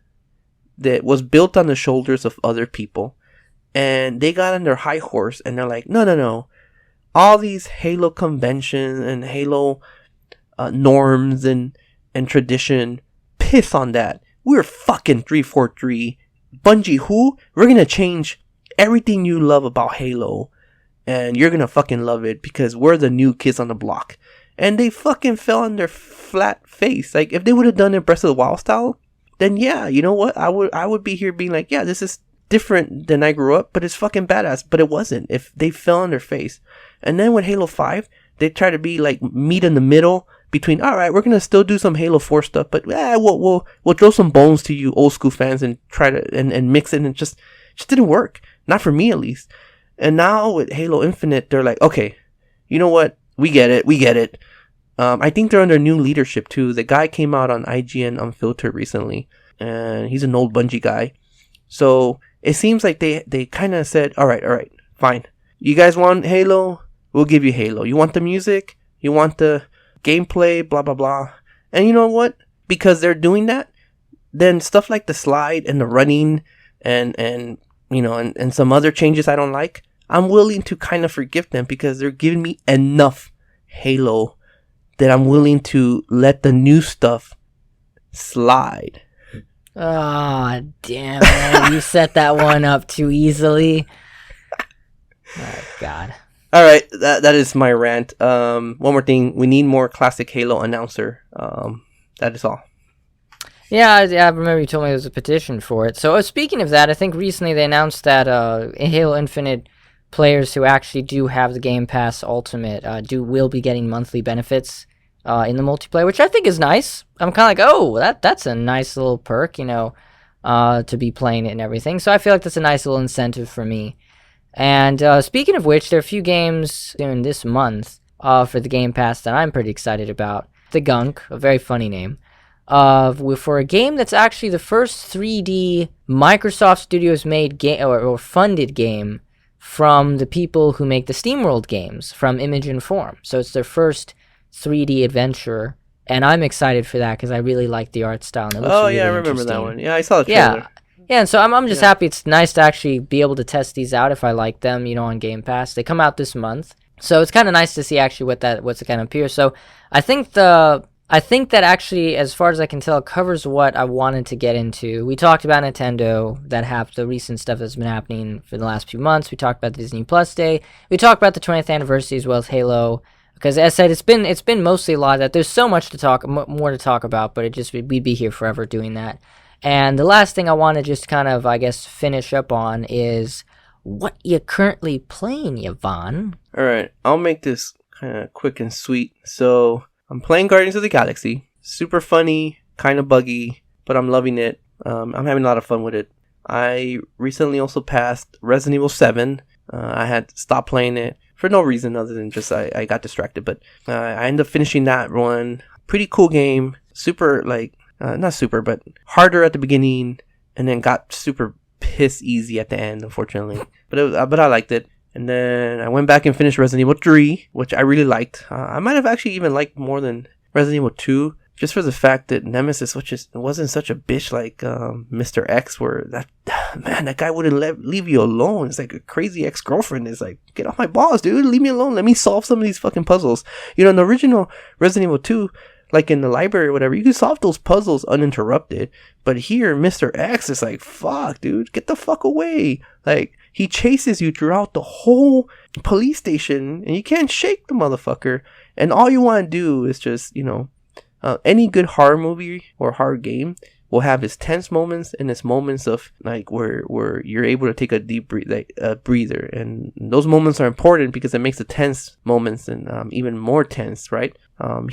that was built on the shoulders of other people, and they got on their high horse and they're like, no, all these Halo conventions and Halo norms and tradition, piss on that. We're fucking 343. Bungie, who? We're gonna change everything you love about Halo, and you're gonna fucking love it because we're the new kids on the block. And they fucking fell on their flat face. Like, if they would have done it Breath of the Wild style, then yeah, you know what? I would be here being like, yeah, this is different than I grew up, but it's fucking badass. But it wasn't. If they fell on their face. And then with Halo 5, they try to be like meet in the middle between, all right, we're gonna still do some Halo 4 stuff, but we'll throw some bones to you old school fans and try to and mix it, and it just didn't work. Not for me, at least. And now with Halo Infinite, they're like, okay, you know what? We get it. I think they're under new leadership too. The guy came out on IGN Unfiltered recently, and he's an old Bungie guy. So it seems like they kind of said, all right, fine. You guys want Halo? We'll give you Halo. You want the music? You want the gameplay? Blah, blah, blah. And you know what? Because they're doing that, then stuff like the slide and the running and some other changes I don't like, I'm willing to kind of forgive them because they're giving me enough Halo that I'm willing to let the new stuff slide. Ah, damn it. You set that one up too easily. Oh, God. All right, that is my rant. One more thing. We need more classic Halo announcer. That is all. Yeah, I remember you told me there was a petition for it. So speaking of that, I think recently they announced that Halo Infinite players who actually do have the Game Pass Ultimate will be getting monthly benefits in the multiplayer, which I think is nice. I'm kind of like, oh, that's a nice little perk, to be playing it and everything. So I feel like that's a nice little incentive for me. And speaking of which, there are a few games in this month for the Game Pass that I'm pretty excited about. The Gunk, a very funny name. For a game that's actually the first 3D Microsoft Studios made game or funded game from the people who make the SteamWorld games, from Image and Form. So it's their first 3D adventure, and I'm excited for that because I really like the art style. And it looks really I remember that one. Yeah, I saw the trailer. Yeah, and so I'm just happy. It's nice to actually be able to test these out if I like them, on Game Pass. They come out this month, so it's kind of nice to see actually what's going to appear. So I think that actually, as far as I can tell, covers what I wanted to get into. We talked about Nintendo, the recent stuff that's been happening for the last few months. We talked about the Disney Plus Day. We talked about the 20th anniversary as well as Halo. Because as I said, it's been mostly a lot of that. There's so much more to talk about, but we'd be here forever doing that. And the last thing I want to just kind of, I guess, finish up on is what you're currently playing, Yvonne. All right, I'll make this kind of quick and sweet. So I'm playing Guardians of the Galaxy. Super funny, kind of buggy, but I'm loving it. I'm having a lot of fun with it. I recently also passed Resident Evil 7. I had stopped playing it for no reason other than just I got distracted. But I ended up finishing that one. Pretty cool game. Super, not super, but harder at the beginning, and then got super piss easy at the end, unfortunately. But I liked it. And then I went back and finished Resident Evil 3, which I really liked. I might have actually even liked more than Resident Evil 2, just for the fact that Nemesis wasn't such a bitch like Mr. X, where man, that guy wouldn't leave you alone. It's like a crazy ex-girlfriend is like, get off my balls, dude. Leave me alone. Let me solve some of these fucking puzzles. You know, in the original Resident Evil 2, like in the library or whatever, you can solve those puzzles uninterrupted. But here, Mr. X is like, fuck, dude, get the fuck away. Like, he chases you throughout the whole police station, and you can't shake the motherfucker. And all you want to do is just, you know, any good horror movie or horror game will have its tense moments and its moments of like where you're able to take a deep breather, and those moments are important because it makes the tense moments and even more tense, right?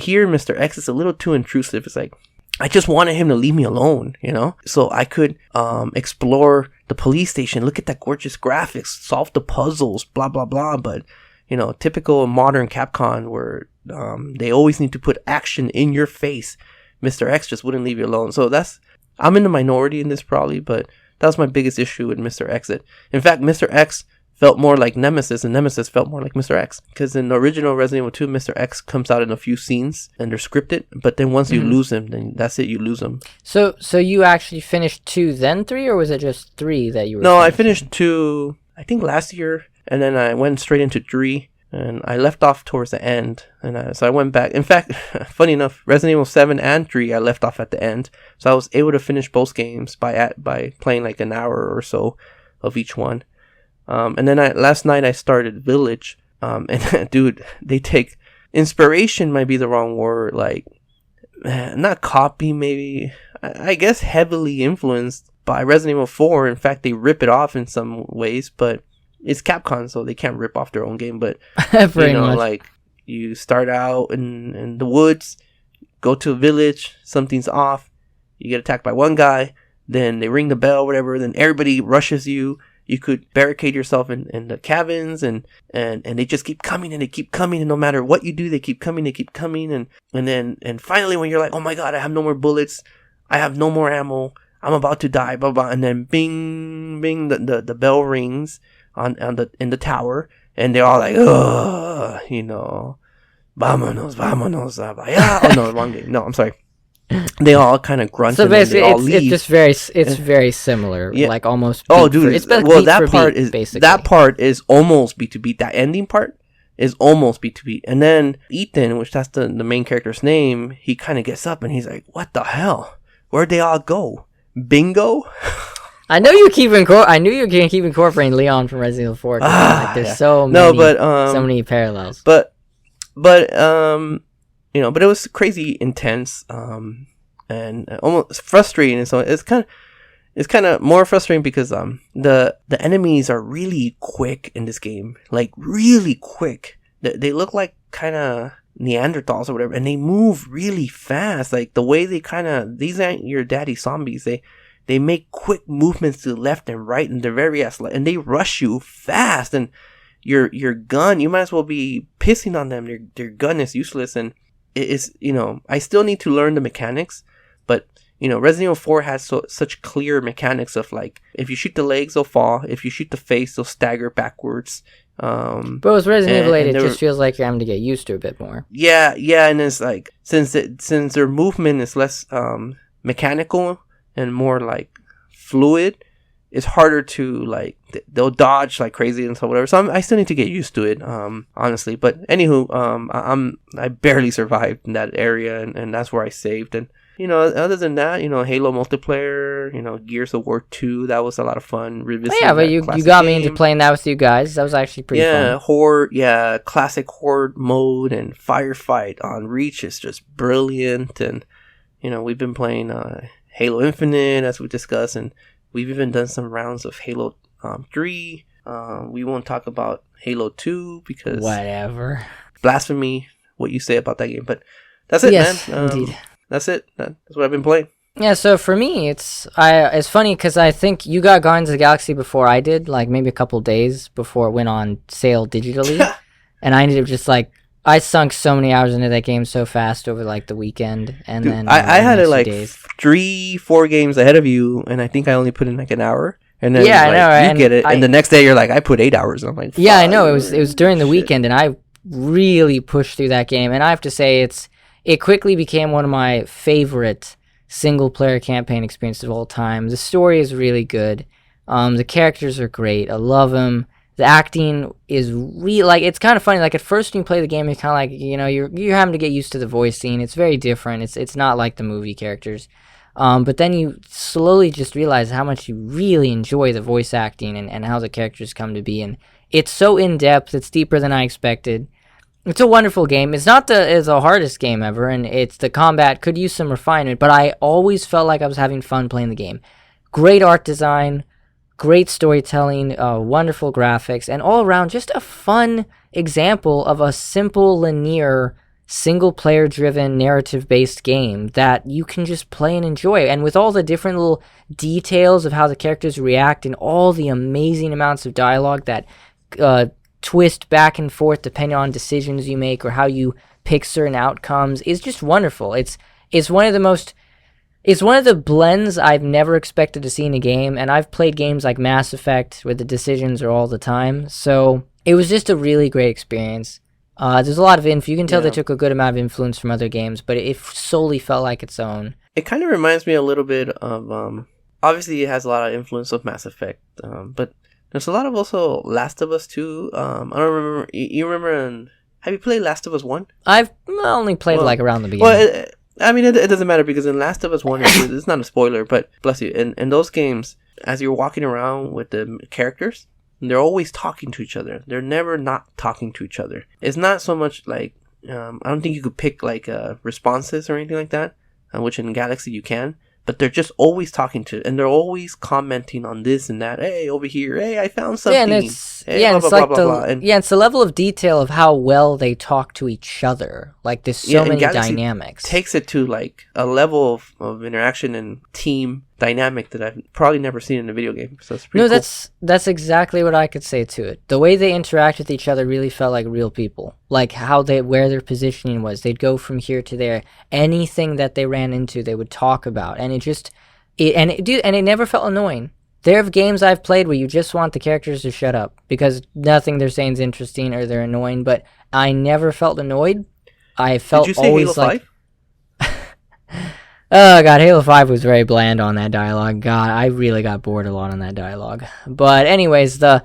Here, Mr. X is a little too intrusive. It's like, I just wanted him to leave me alone, you know, so I could explore the police station, look at that gorgeous graphics, solve the puzzles, blah blah blah. But you know, typical modern Capcom where they always need to put action in your face. Mr. X just wouldn't leave you alone. So I'm in the minority in this probably, but that was my biggest issue with Mr. X. In fact, Mr. X felt more like Nemesis, and Nemesis felt more like Mr. X. Because in the original Resident Evil 2, Mr. X comes out in a few scenes, and they're scripted, but then once you lose him, then that's it, you lose him. So you actually finished 2, then 3, or was it just 3 that you were No, I finished 2, I think last year, and then I went straight into 3. And I left off towards the end, and so I went back. In fact, funny enough, Resident Evil 7 and 3 I left off at the end, so I was able to finish both games by playing like an hour or so of each one. And then last night I started Village, and dude, they take inspiration, might be the wrong word, like not copy, maybe I guess heavily influenced by Resident Evil 4. In fact, they rip it off in some ways, but it's Capcom, so they can't rip off their own game. But you know, like you start out in the woods, go to a village, something's off, you get attacked by one guy, then they ring the bell, whatever, then everybody rushes you. You could barricade yourself in the cabins, and they just keep coming, and they keep coming, and no matter what you do, they keep coming, and then finally when you're like, oh my god, I have no more bullets, I have no more ammo, I'm about to die, blah blah, and then bing bing, the bell rings in the tower, and they're all like, oh, you know, vámonos, yeah. Oh no, wrong game. No, I'm sorry. They all kind of grunt. So basically, it's just very similar, yeah. Like almost. Oh, dude. That part is almost beat to beat. That ending part is almost beat to beat. And then Ethan, which that's the main character's name, he kind of gets up and he's like, "What the hell? Where'd they all go? Bingo." I know you keep I knew you were gonna keep incorporating Leon from Resident Evil 4. Like, there's so many parallels. But you know, but it was crazy intense, and almost frustrating. And so it's kind of more frustrating because the enemies are really quick in this game, like really quick. They look like kind of Neanderthals or whatever, and they move really fast. Like the way these aren't your daddy zombies. They make quick movements to the left and right, and they're very athletic, and they rush you fast. And your gun, you might as well be pissing on them. Their gun is useless, and it is, you know, I still need to learn the mechanics. But you know, Resident Evil 4 has such clear mechanics of like, if you shoot the legs, they'll fall. If you shoot the face, they'll stagger backwards. But with Resident Evil 8, it just feels like you're having to get used to a bit more. Yeah, and it's like since their movement is less mechanical and more like fluid, it's harder to like they'll dodge like crazy and so whatever. So I still need to get used to it, honestly. But anywho, I barely survived in that area, and that's where I saved. And you know, other than that, you know, Halo multiplayer, you know, Gears of War 2, that was a lot of fun. Yeah, but you got me into playing that with you guys. That was actually pretty fun. Horde, classic Horde mode and Firefight on Reach is just brilliant. And you know, we've been playing Halo Infinite, as we discussed, and we've even done some rounds of Halo 3. We won't talk about Halo 2 because whatever. Blasphemy, what you say about that game. But that's it, man. Indeed. That's it. That's what I've been playing. Yeah, so for me, it's funny because I think you got Guardians of the Galaxy before I did, like maybe a couple days before it went on sale digitally. And I ended up just like, I sunk so many hours into that game so fast over like the weekend, and dude, then I had it like 3-4 games ahead of you, and I think I only put in like an hour. And then I know, right? You get it, and the next day you're like, I put 8 hours. And I'm like, yeah, I know. It was during the weekend, and I really pushed through that game, and I have to say it quickly became one of my favorite single player campaign experiences of all time. The story is really good. The characters are great. I love them. The acting is like, it's kind of funny. Like, at first when you play the game, you're kind of like, you're having to get used to the voicing. It's very different. It's not like the movie characters. But then you slowly just realize how much you really enjoy the voice acting and how the characters come to be. And it's so in-depth. It's deeper than I expected. It's a wonderful game. It's not the hardest game ever, and the combat could use some refinement, but I always felt like I was having fun playing the game. Great art design, great storytelling, wonderful graphics, and all around just a fun example of a simple, linear, single-player driven, narrative-based game that you can just play and enjoy. And with all the different little details of how the characters react and all the amazing amounts of dialogue that twist back and forth depending on decisions you make or how you pick certain outcomes, is just wonderful. It's one of the blends I've never expected to see in a game, and I've played games like Mass Effect where the decisions are all the time, so it was just a really great experience. There's a lot of info. You can tell they took a good amount of influence from other games, but it solely felt like its own. It kind of reminds me a little bit of, obviously it has a lot of influence of Mass Effect, but there's a lot of also Last of Us 2. I don't remember, you remember, have you played Last of Us 1? I've only played around the beginning. Well, it doesn't matter because in Last of Us 1, it's not a spoiler, but bless you, in those games, as you're walking around with the characters, they're always talking to each other. They're never not talking to each other. It's not so much like, I don't think you could pick like responses or anything like that, which in Galaxy you can, but they're just always talking to, and they're always commenting on this and that. Hey, over here. Hey, I found something. Yeah, and it's it's the level of detail of how well they talk to each other. Like, there's so many Galaxy dynamics. Takes it to like a level of interaction and team dynamic that I've probably never seen in a video game. So it's pretty cool. That's exactly what I could say to it. The way they interact with each other really felt like real people. Like where their positioning was. They'd go from here to there. Anything that they ran into, they would talk about, and it never felt annoying. There are games I've played where you just want the characters to shut up because nothing they're saying is interesting or they're annoying, but I never felt annoyed. I felt Did you say always Halo like 5? Oh god, Halo 5 was very bland on that dialogue. God, I really got bored a lot on that dialogue. But anyways, the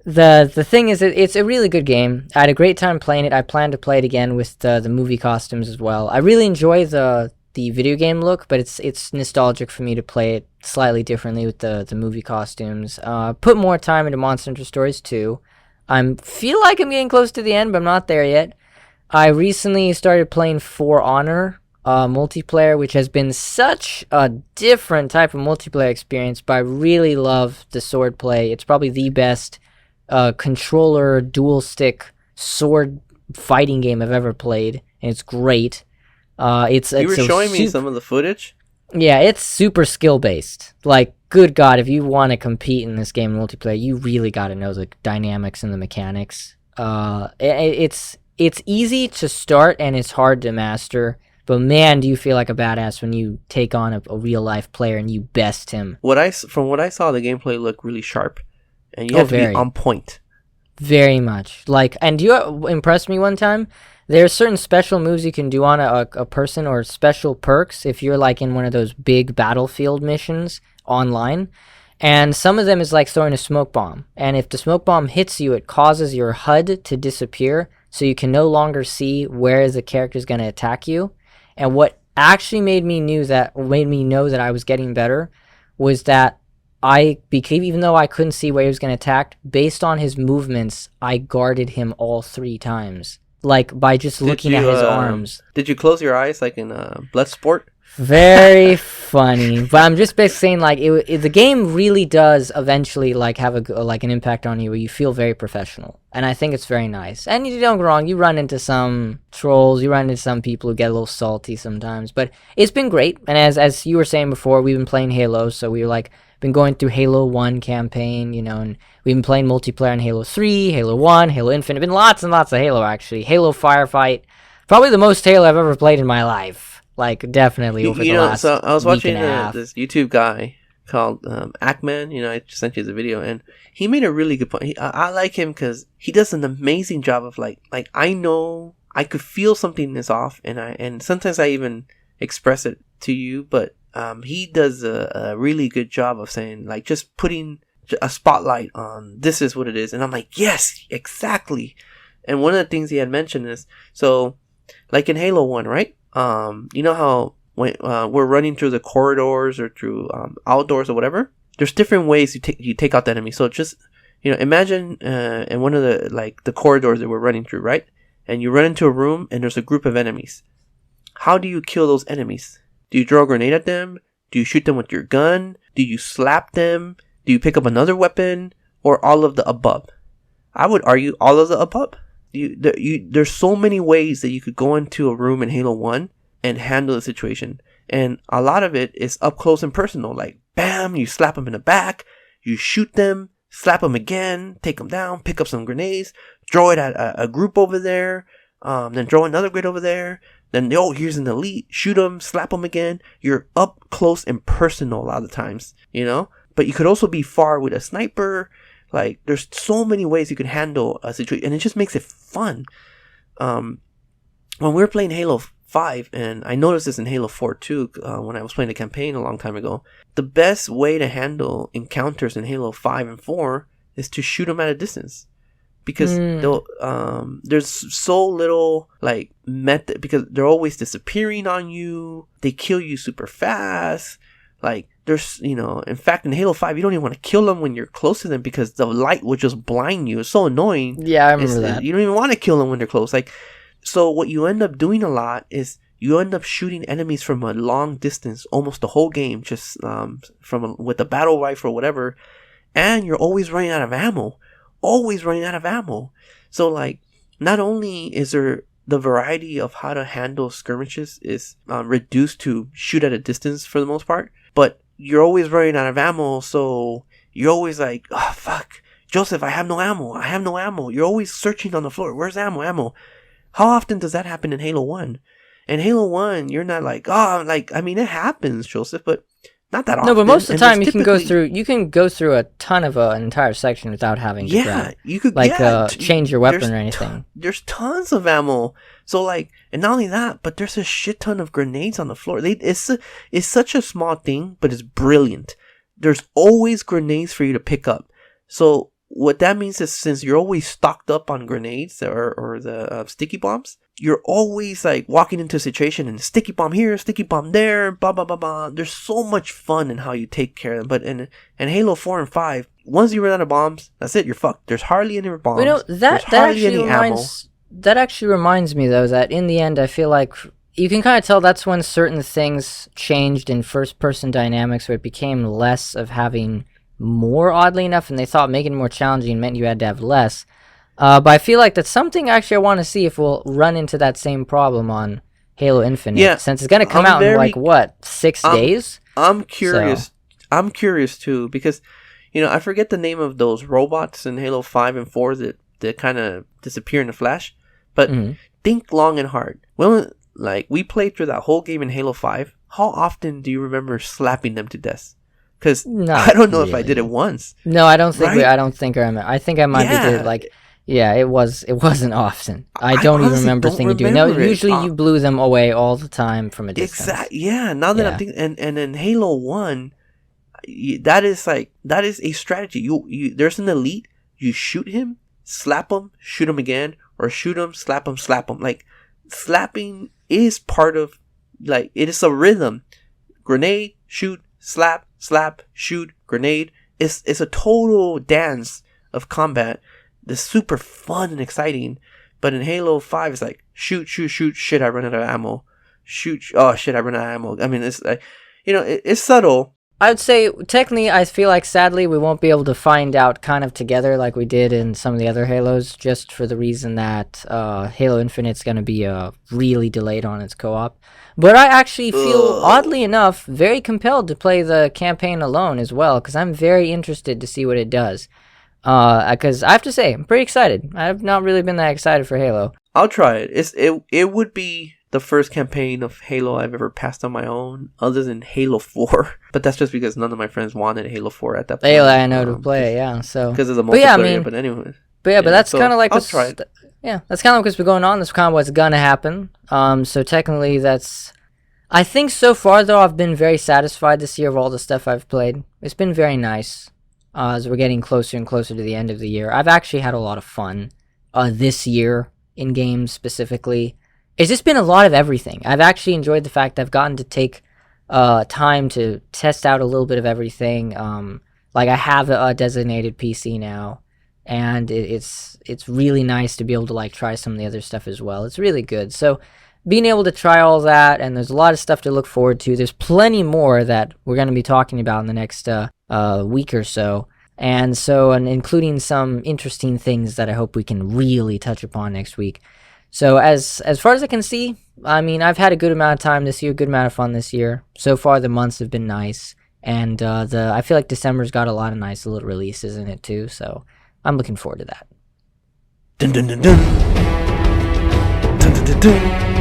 thing is, it's a really good game. I had a great time playing it. I plan to play it again with the movie costumes as well. I really enjoy the video game look, but it's nostalgic for me to play it slightly differently with the movie costumes. Put more time into Monster Hunter Stories 2. I feel like I'm getting close to the end, but I'm not there yet. I recently started playing For Honor multiplayer, which has been such a different type of multiplayer experience, but I really love the sword play. It's probably the best controller dual stick sword fighting game I've ever played, and it's great. You were showing me some of the footage. Yeah, it's super skill based. Like, good God, if you want to compete in this game in multiplayer, you really got to know the dynamics and the mechanics. It's easy to start and it's hard to master. But man, do you feel like a badass when you take on a real life player and you best him. From what I saw, the gameplay looked really sharp, and you have to be on point. Very much. And you impressed me one time. There are certain special moves you can do on a person, or special perks if you're like in one of those big battlefield missions online. And some of them is like throwing a smoke bomb. And if the smoke bomb hits you, it causes your HUD to disappear, so you can no longer see where the character's going to attack you. And what actually made me know that I was getting better was that even though I couldn't see where he was going to attack, based on his movements, I guarded him all 3 times. Like, by just looking at his arms. Did you close your eyes like in Bloodsport? Very funny. But I'm just basically saying, like, the game really does eventually like have an impact on you where you feel very professional. And I think it's very nice. And you don't get wrong, you run into some trolls, you run into some people who get a little salty sometimes. But it's been great. And as you were saying before, we've been playing Halo, so we were been going through Halo 1 campaign, and we've been playing multiplayer in Halo 3, Halo 1, Halo Infinite. Been lots and lots of Halo, actually. Halo Firefight. Probably the most Halo I've ever played in my life. Like, definitely over the last So I was watching this YouTube guy called Ackman. I just sent you the video, and he made a really good point. I like him because he does an amazing job of like I know I could feel something is off, and sometimes I even express it to you, but he does a really good job of saying, like, just putting a spotlight on this is what it is. And I'm like, yes, exactly. And one of the things he had mentioned is, so, like in Halo 1, right? You know how when we're running through the corridors or through outdoors or whatever, there's different ways you take out the enemy. So just, imagine in one of the corridors that we're running through, right? And you run into a room and there's a group of enemies. How do you kill those enemies? Do you throw a grenade at them? Do you shoot them with your gun? Do you slap them? Do you pick up another weapon? Or all of the above? I would argue all of the above. There's so many ways that you could go into a room in Halo 1 and handle the situation. And a lot of it is up close and personal. Like, bam, you slap them in the back, you shoot them, slap them again, take them down, pick up some grenades, throw it at a group over there, then throw another grenade over there. Then, here's an elite, shoot them, slap them again. You're up close and personal a lot of times, But you could also be far with a sniper. Like, there's so many ways you can handle a situation, and it just makes it fun. When we were playing Halo 5, and I noticed this in Halo 4 too, when I was playing the campaign a long time ago, the best way to handle encounters in Halo 5 and 4 is to shoot them at a distance. Because there's so little, like, method, because they're always disappearing on you, they kill you super fast. Like, there's, in fact, in Halo 5, you don't even want to kill them when you're close to them because the light would just blind you. It's so annoying. Yeah, I remember that. You don't even want to kill them when they're close. Like, so what you end up doing a lot is you end up shooting enemies from a long distance, almost the whole game, just with a battle rifle or whatever, and you're always running out of ammo. Always running out of ammo. So, like, not only is there the variety of how to handle skirmishes is reduced to shoot at a distance for the most part, but you're always running out of ammo, so you're always like, oh, fuck, Joseph, I have no ammo. You're always searching on the floor. Where's ammo? How often does that happen in Halo 1? In Halo 1, you're not like, it happens, Joseph, but not that often. No, but most of the time you can go through a ton of an entire section without having to grab, you could change your weapon or anything. There's tons of ammo. So, like, and not only that, but there's a shit ton of grenades on the floor. It's such a small thing, but it's brilliant. There's always grenades for you to pick up. So what that means is, since you're always stocked up on grenades or the sticky bombs, you're always, like, walking into a situation and sticky bomb here, sticky bomb there, blah, blah, blah, blah. There's so much fun in how you take care of them. But in Halo 4 and 5, once you run out of bombs, that's it, you're fucked. There's hardly any bombs. That actually reminds me, though, that in the end, I feel like you can kind of tell that's when certain things changed in first-person dynamics, where it became less of having more, oddly enough, and they thought making it more challenging meant you had to have less. But I feel like that's something actually I want to see if we'll run into that same problem on Halo Infinite, since it's going to come out in 6 days? I'm curious. So. I'm curious too, because I forget the name of those robots in Halo 5 and 4 that kind of disappear in a flash. But think long and hard. Well, like, we played through that whole game in Halo 5. How often do you remember slapping them to death? Because I don't know if I did it once. No, I don't think. Right? I think I might be did like. Yeah, it wasn't often. I don't even remember seeing you doing. No, usually you blew them away all the time from a distance. Exactly. Yeah. Now that I'm thinking, and in Halo 1, that is a strategy. You there's an elite. You shoot him, slap him, shoot him again, or shoot him, slap him, slap him. Like, slapping is part of, like, it is a rhythm. Grenade, shoot, slap, shoot, grenade. It's a total dance of combat. It's super fun and exciting. But in Halo 5, it's like, shoot, shit, I run out of ammo. Shoot, oh shit, I run out of ammo. I mean, it's like, it's subtle. I would say, technically, I feel like, sadly, we won't be able to find out kind of together like we did in some of the other Halos, just for the reason that Halo Infinite's going to be really delayed on its co-op. But I actually feel, oddly enough, very compelled to play the campaign alone as well, because I'm very interested to see what it does. Because I have to say, I'm pretty excited. I've not really been that excited for Halo. I'll try it. It would be the first campaign of Halo I've ever passed on my own, other than Halo 4. But that's just because none of my friends wanted Halo 4 at that point. Halo, I know to play, yeah. So because of the multiplayer, but anyway. But that's kind of like I'll try it. Yeah, that's kind of like what's been going on. That's kind of what's gonna happen. So technically, that's. I think so far, though, I've been very satisfied this year of all the stuff I've played. It's been very nice as we're getting closer and closer to the end of the year. I've actually had a lot of fun this year in games specifically. It's just been a lot of everything. I've actually enjoyed the fact that I've gotten to take time to test out a little bit of everything. Like I have a designated PC now, and it's really nice to be able to like try some of the other stuff as well. It's really good. So being able to try all that, and there's a lot of stuff to look forward to. There's plenty more that we're going to be talking about in the next week or so. And including some interesting things that I hope we can really touch upon next week. So as far as I can see, I mean, I've had a good amount of time this year, good amount of fun this year. So far, the months have been nice. And I feel like December's got a lot of nice little releases in it too. So I'm looking forward to that. Dun dun dun dun. Dun dun dun dun.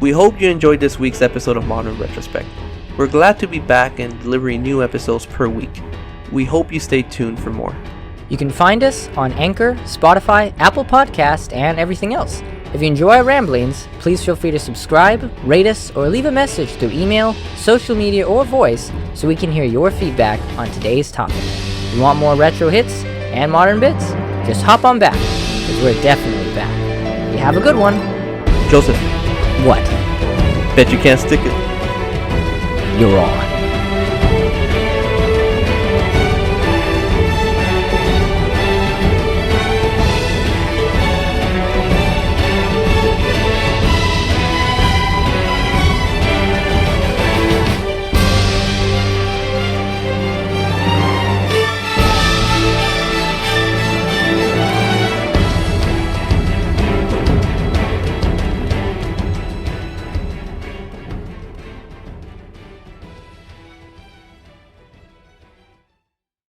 We hope you enjoyed this week's episode of Modern Retrospect. We're glad to be back and delivering new episodes per week. We hope you stay tuned for more. You can find us on Anchor, Spotify, Apple Podcast, and everything else. If you enjoy our ramblings, please feel free to subscribe, rate us, or leave a message through email, social media, or voice so we can hear your feedback on today's topic. If you want more retro hits and modern bits? Just hop on back, because we're definitely back. You have a good one. Joseph. What? Bet you can't stick it. You're on.